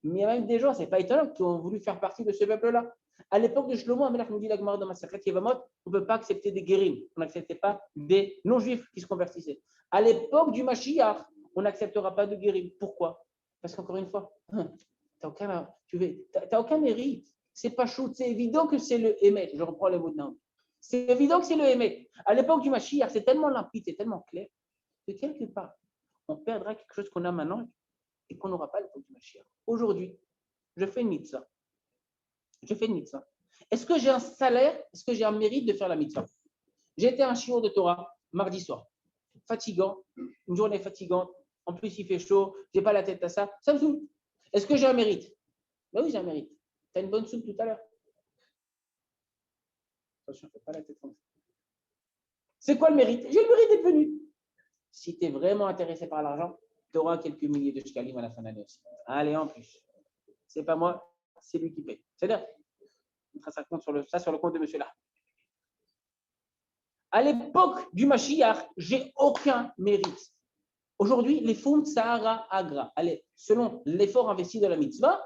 Mais il y a même des gens, ce n'est pas étonnant, qui ont voulu faire partie de ce peuple-là. À l'époque de Shlomo Amelech, nous dit la Gemara dans Masechet Yevamot, on ne peut pas accepter des guérim, on n'acceptait pas des non-juifs qui se convertissaient. À l'époque du Mashiach, on n'acceptera pas de guérim. Pourquoi? Parce qu'encore une fois, tu n'as aucun mérite. C'est pas chaud. C'est évident que c'est le Hémet. Je reprends les mots de Naomi. C'est évident que c'est le Hémet. À l'époque du Mashiach, c'est tellement limpide, c'est tellement clair que quelque part, on perdra quelque chose qu'on a maintenant et qu'on n'aura pas à l'époque du Mashiach. Aujourd'hui, je fais une mitzvah. Est-ce que j'ai un salaire? Est-ce que j'ai un mérite de faire la mitzvah? J'ai été à un shiur de Torah mardi soir. Fatigant, une journée fatigante. En plus, il fait chaud. Je n'ai pas la tête à ça. Ça me saoule. Est-ce que j'ai un mérite? Ben oui, j'ai un mérite. Tu as une bonne soupe tout à l'heure. Attention, ne fais pas la tête comme ça. C'est quoi le mérite? J'ai le mérite d'être venu. Si tu es vraiment intéressé par l'argent, tu auras quelques milliers de shkalim à la fin de l'année aussi. Allez, en plus. C'est pas moi, c'est lui qui paye. C'est-à-dire, on mettra ça sur le compte de monsieur là. À l'époque du Mashiach, j'ai aucun mérite. Aujourd'hui, les fonds Sahara Agra. Allez, selon l'effort investi dans la mitzvah,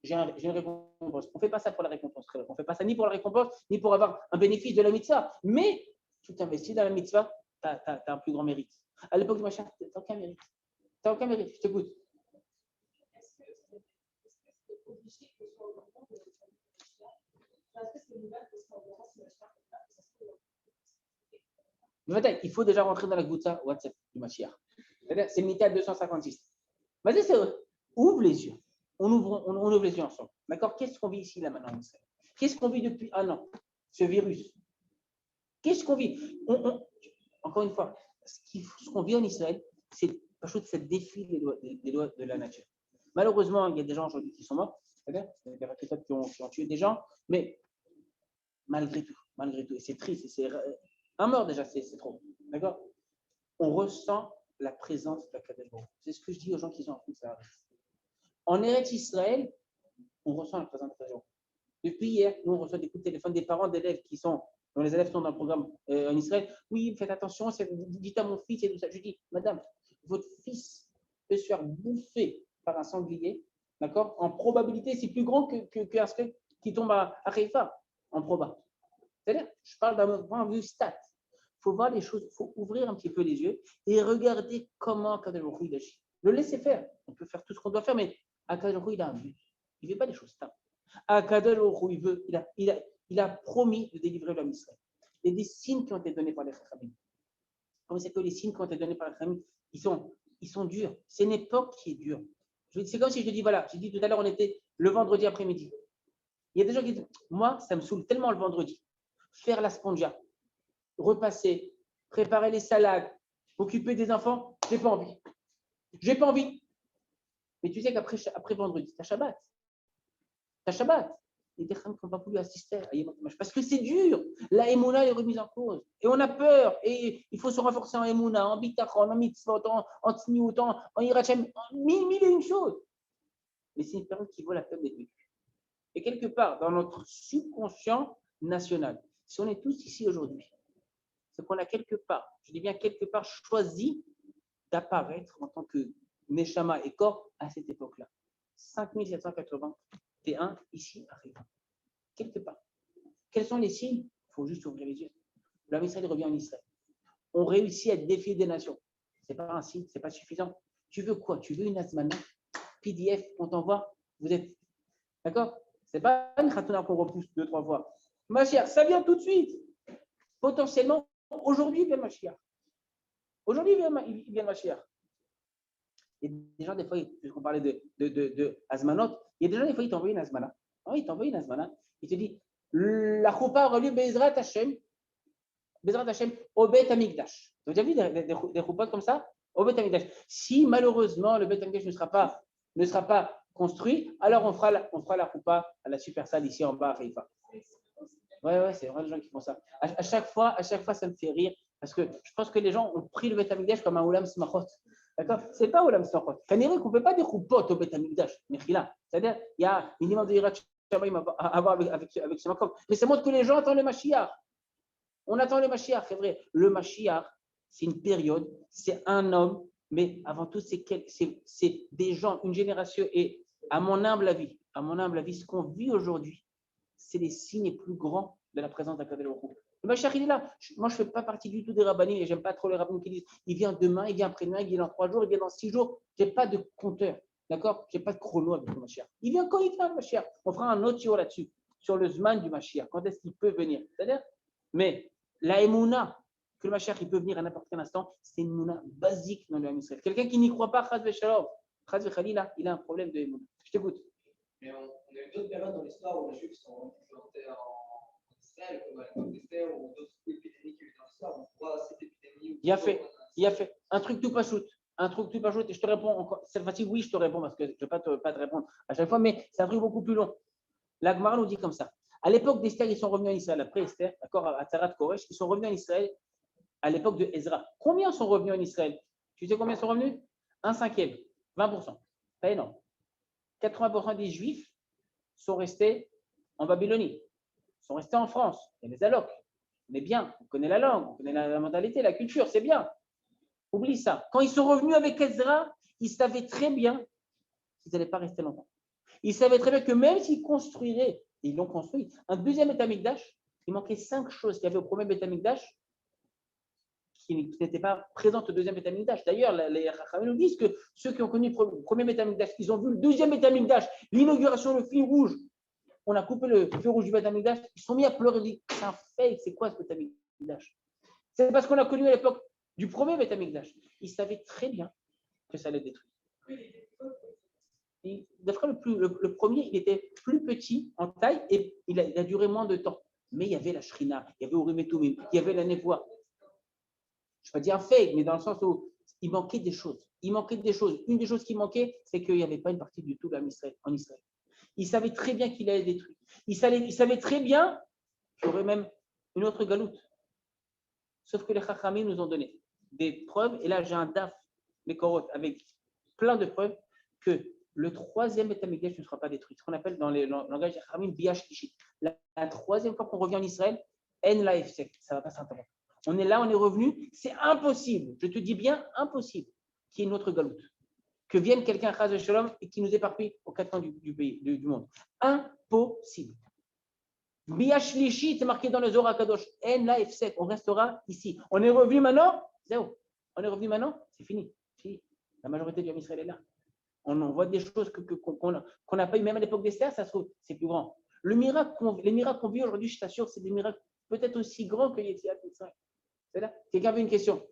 j'ai une récompense. On ne fait pas ça pour la récompense. On ne fait pas ça ni pour la récompense, ni pour avoir un bénéfice de la mitzvah. Mais tu t'investis dans la mitzvah, tu as un plus grand mérite. À l'époque du Mashiach, tu n'as aucun mérite. Tu n'as aucun mérite. Je t'écoute. Il faut déjà rentrer dans la Goutza WhatsApp du Mashiach. C'est le Mitat 256. Vas-y, c'est eux. Ouvre les yeux. On ouvre les yeux ensemble. D'accord? Qu'est-ce qu'on vit ici, là, maintenant? Qu'est-ce qu'on vit depuis un an? Ce virus. Qu'est-ce qu'on vit? Encore une fois, ce qu'on vit en Israël, c'est ça défie les lois de la nature. Malheureusement, il y a des gens aujourd'hui qui sont morts. C'est-à-dire, il y a des raquettes qui ont tué des gens. Mais malgré tout, et c'est triste, un mort déjà, c'est trop. D'accord? On ressent la présence de la Kadesh Baruch. C'est ce que je dis aux gens qui sont en France. En Eretz Israël, on ressent la présence de la Kadesh Baruch. Depuis hier, nous, on reçoit des coups de téléphone des parents d'élèves dont les élèves sont dans le programme en Israël. Oui, faites attention, dites à mon fils et tout ça. Je dis, madame, votre fils peut se faire bouffer par un sanglier, d'accord? En probabilité, c'est plus grand qu'un squelette qui tombe à Haïfa, en proba. C'est-à-dire, je parle d'un point de vue stat. Il faut voir les choses, il faut ouvrir un petit peu les yeux et regarder comment Kadosh Baruch Hu agit. Le laisser faire. On peut faire tout ce qu'on doit faire, mais Kadosh Baruch Hu, il a un but. Il ne fait pas des choses simples. Kadosh Baruch Hu, il a promis de délivrer l'homme Israël. Il y a des signes qui ont été donnés par les Chachamim. Comme c'est que les signes qui ont été donnés par les Chachamim, ils sont durs. C'est une époque qui est dure. C'est comme si je te dis, voilà, j'ai dit tout à l'heure, on était le vendredi après-midi. Il y a des gens qui disent, moi, ça me saoule tellement le vendredi. Faire la spongia, repasser, préparer les salades, occuper des enfants, j'ai pas envie. J'ai pas envie. Mais tu sais qu'après vendredi, t'as Shabbat. Il y a des femmes qui n'ont pas voulu assister à Yom Kippur parce que c'est dur. La Emouna est remise en cause. Et on a peur. Et il faut se renforcer en Emouna, en Bitachon, en Mitzvot, en Tzniut, en Hirachem, en mille et une choses. Mais c'est une période qui vaut la peine d'être vécue. Et quelque part, dans notre subconscient national, si on est tous ici aujourd'hui, c'est qu'on a quelque part, je dis bien quelque part, choisi d'apparaître en tant que Neshama et corps à cette époque-là. 5781 ici arrive. Quelque part. Quels sont les signes? Il faut juste ouvrir les yeux. L'homme Israël revient en Israël. On réussit à défier des nations. Ce n'est pas un signe, ce n'est pas suffisant. Tu veux quoi? Tu veux une asmana? PDF, on t'envoie. Vous êtes. D'accord? Ce n'est pas une khatuna qu'on repousse 2-3 fois. Mashiach, ça vient tout de suite. Potentiellement, aujourd'hui, il vient Mashiach. Aujourd'hui, il vient Mashiach. Il y a des gens, des fois, puisqu'on parlait de Azmanot, il y a des gens, des fois, ils t'envoient une Azmana. Ah oui, ils t'envoient une Azmana. Il te dit la Choupa aura lieu Bezrat Hashem, au Beth Amikdash. Vous avez déjà vu des Choupot comme ça? Au Beth Amikdash. Si malheureusement le Beth Amikdash ne sera pas construit, alors on fera la Choupa à la super salle ici en bas à Haïfa. Ouais, c'est vraiment les gens qui font ça. À chaque fois, ça me fait rire parce que je pense que les gens ont pris le Beth Amikdash comme un Olam Smachot. D'accord? C'est pas Olam Smachot. Canérique, on ne peut pas dire Choupot au Beth Amikdash, Mechila. C'est-à-dire, il y a un minimum de Hirat Shamayim à avoir avec ce Makom. Mais ça montre que les gens attendent le Mashiach. On attend le Mashiach, c'est vrai. Le Mashiach, c'est une période, c'est un homme, mais avant tout, c'est des gens, une génération. Et à mon humble avis, ce qu'on vit aujourd'hui, c'est les signes les plus grands de la présence d'Akadosh Baruch Hu. Le Mashiach, il est là. Moi, je ne fais pas partie du tout des rabbinim et j'aime pas trop les rabbins qui disent il vient demain, il vient après-demain, il vient dans 3 jours, il vient dans 6 jours. Je n'ai pas de compteur, d'accord? Je n'ai pas de chrono avec le Mashiach. Il vient quand il vient, le Mashiach. On fera un autre show là-dessus, sur le Zman du Mashiach. Quand est-ce qu'il peut venir? C'est-à-dire, mais la Emouna, que le Mashiach il peut venir à n'importe quel instant, c'est une Emouna basique dans le Ham Israël. Quelqu'un qui n'y croit pas, Chaz Veshalom, Chaz Vechalila, il a un problème de Emouna. Je t'écoute. Mais on a eu d'autres périodes dans l'histoire où les Juifs sont implantés en Israël, comme à l'époque d'Esther, ou d'autres épidémies qui ont eu dans l'histoire. On voit cette épidémie. Il a fait un truc tout pas shoot. Et je te réponds encore. Cette fois-ci, oui, je te réponds parce que je ne vais pas te répondre à chaque fois, mais c'est un truc beaucoup plus long. La Gemara nous dit comme ça. À l'époque d'Esther, ils sont revenus en Israël. Après Esther, d'accord, à Tzarat Koresh, ils sont revenus en Israël à l'époque de Ezra. Combien sont revenus en Israël? Tu sais combien sont revenus? 1/5, 20%. Pas énorme. 80% des Juifs sont restés en Babylonie, sont restés en France. Il y a les allocs. On est bien, on connaît la langue, on connaît la mentalité, la culture, c'est bien. Oublie ça. Quand ils sont revenus avec Ezra, ils savaient très bien qu'ils n'allaient pas rester longtemps. Ils savaient très bien que même s'ils construiraient, et ils l'ont construit, un deuxième Beth Amikdash, il manquait 5 choses qu'il y avait au premier Beth Amikdash qui n'étaient pas présentes au deuxième Beth Amikdash. D'ailleurs, les Chachamim nous disent que ceux qui ont connu le premier Beth Amikdash, ils ont vu le deuxième Beth Amikdash, l'inauguration, le fil rouge. On a coupé le fil rouge du Beth Amikdash, ils sont mis à pleurer. Ils disent c'est un fake, c'est quoi ce Beth Amikdash? C'est parce qu'on a connu à l'époque du premier Beth Amikdash. Ils savaient très bien que ça allait détruire. Le premier, il était plus petit en taille et il a duré moins de temps. Mais il y avait la Shrina, il y avait Urim et Tumim, il y avait la Nevoie. Je ne vais pas dire un fake, mais dans le sens où il manquait des choses. Une des choses qui manquait, c'est qu'il n'y avait pas une partie du tout en Israël. Il savait très bien qu'il allait détruire. Il savait très bien qu'il y aurait même une autre galoute. Sauf que les Chachamim nous ont donné des preuves. Et là, j'ai un daf, Mekorot, avec plein de preuves que le troisième Beth Amikdash ne sera pas détruit. Ce qu'on appelle dans le langage des Chachamim, Biash Lishit. La troisième fois qu'on revient en Israël, En la Efsek, ça ne va pas s'interrompre. On est là, on est revenu. C'est impossible, je te dis bien impossible, qu'il y ait une autre galoute. Que vienne quelqu'un, Chaz Shalom, et qui nous éparpille aux 4 coins du pays, du monde. Impossible. Biash Lishit, c'est marqué dans le Zohar Kadosh. En la Efsek, on restera ici. On est revenu maintenant, on est revenu maintenant, c'est fini. La majorité du Ham Israël est là. On voit des choses qu'on n'a pas eu, même à l'époque d'Esther, ça se trouve, c'est plus grand. Les miracles qu'on vit aujourd'hui, je t'assure, c'est des miracles peut-être aussi grands que Yetziat Mitzrayim. C'est là. Quelqu'un avait une question?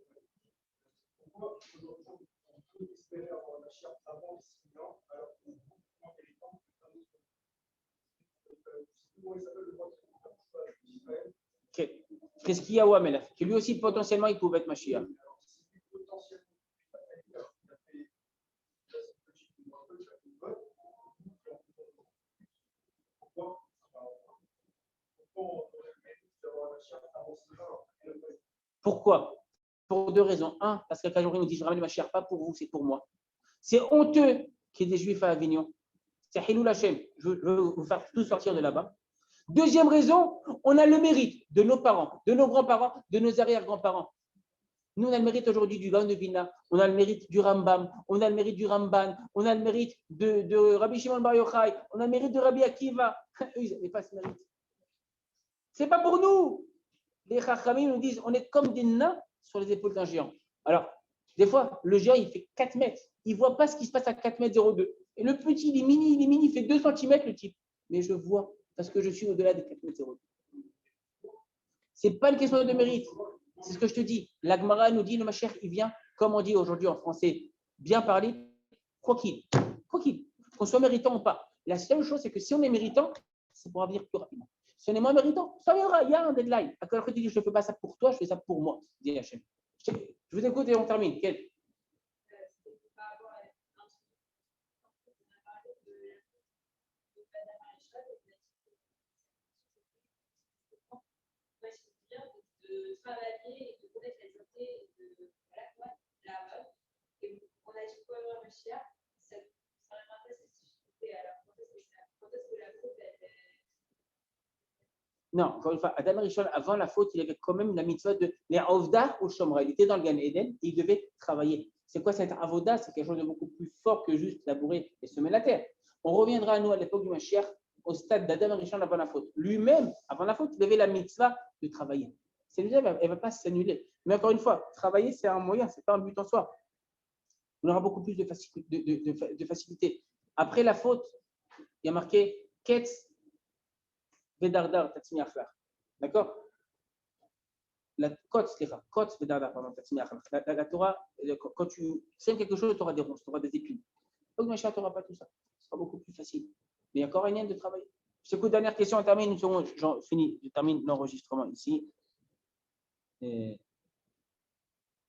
Qu'est-ce qu'il y a au Hamelach? Que lui aussi, potentiellement, il pouvait être Mashiach. Pourquoi? Pour 2 raisons. Un, parce qu'Akadosh nous dit je ramène ma chère pas pour vous, c'est pour moi. C'est honteux qu'il y ait des Juifs à Avignon. C'est Hilul Hashem. Je veux vous faire tous sortir de là-bas. Deuxième raison, on a le mérite de nos parents, de nos grands-parents, de nos arrière-grands-parents. Nous, on a le mérite aujourd'hui du Gaon de Vilna, on a le mérite du Rambam, on a le mérite du Ramban, on a le mérite de Rabbi Shimon Bar Yochai, on a le mérite de Rabbi Akiva. Eux, ils n'avaient pas ce mérite. Ce n'est pas pour nous. Les Chachamim nous disent on est comme des nains sur les épaules d'un géant. Alors, des fois, le géant, il fait 4 mètres. Il ne voit pas ce qui se passe à 4 mètres 02. Et le petit, il est mini, il fait 2 cm le type. Mais je vois parce que je suis au-delà des 4 mètres 02. Ce n'est pas une question de mérite. C'est ce que je te dis. La Gemara nous dit le Mashiach, il vient, comme on dit aujourd'hui en français, bien parler, quoi qu'il, qu'on soit méritant ou pas. La seule chose, c'est que si on est méritant, c'est pour venir plus rapidement. Si on est moins méritant, ça viendra. Il y a un deadline. À quel moment tu dis je ne fais pas ça pour toi, je fais ça pour moi, dit Hachem. Je vous écoute et on termine. Quel? De travailler et de connaître les idées de la mode. Et on a dit quoi le Mashiach, ça remonte cette difficulté. Alors, quand est-ce que la faute est. Non, encore une fois, Adam Rishon, avant la faute, il avait quand même la mitzvah de les Avda ou Shomra. Il était dans le Gan Eden et il devait travailler. C'est quoi cette Avoda? C'est quelque chose de beaucoup plus fort que juste labourer et semer la terre. On reviendra à nous à l'époque du Mashiach, au stade d'Adam Rishon avant la faute. Lui-même, avant la faute, il avait la mitzvah de travailler. C'est elle ne va pas s'annuler. Mais encore une fois, travailler, c'est un moyen, ce n'est pas un but en soi. On aura beaucoup plus de facilité. Après la faute, il y a marqué Ketz Vedardar Tatsmi Achlar. D'accord? La Kotz Vedardar, pardon, Tatsmi Achlar. La Torah, quand tu sèmes quelque chose, tu auras des ronces, tu auras des épines. Donc, Machin, tu n'auras pas tout ça. Ce sera beaucoup plus facile. Mais il y a encore rien de travailler. Je t'écoute, dernière question, on termine une seconde. J'en finis, je termine l'enregistrement ici. Et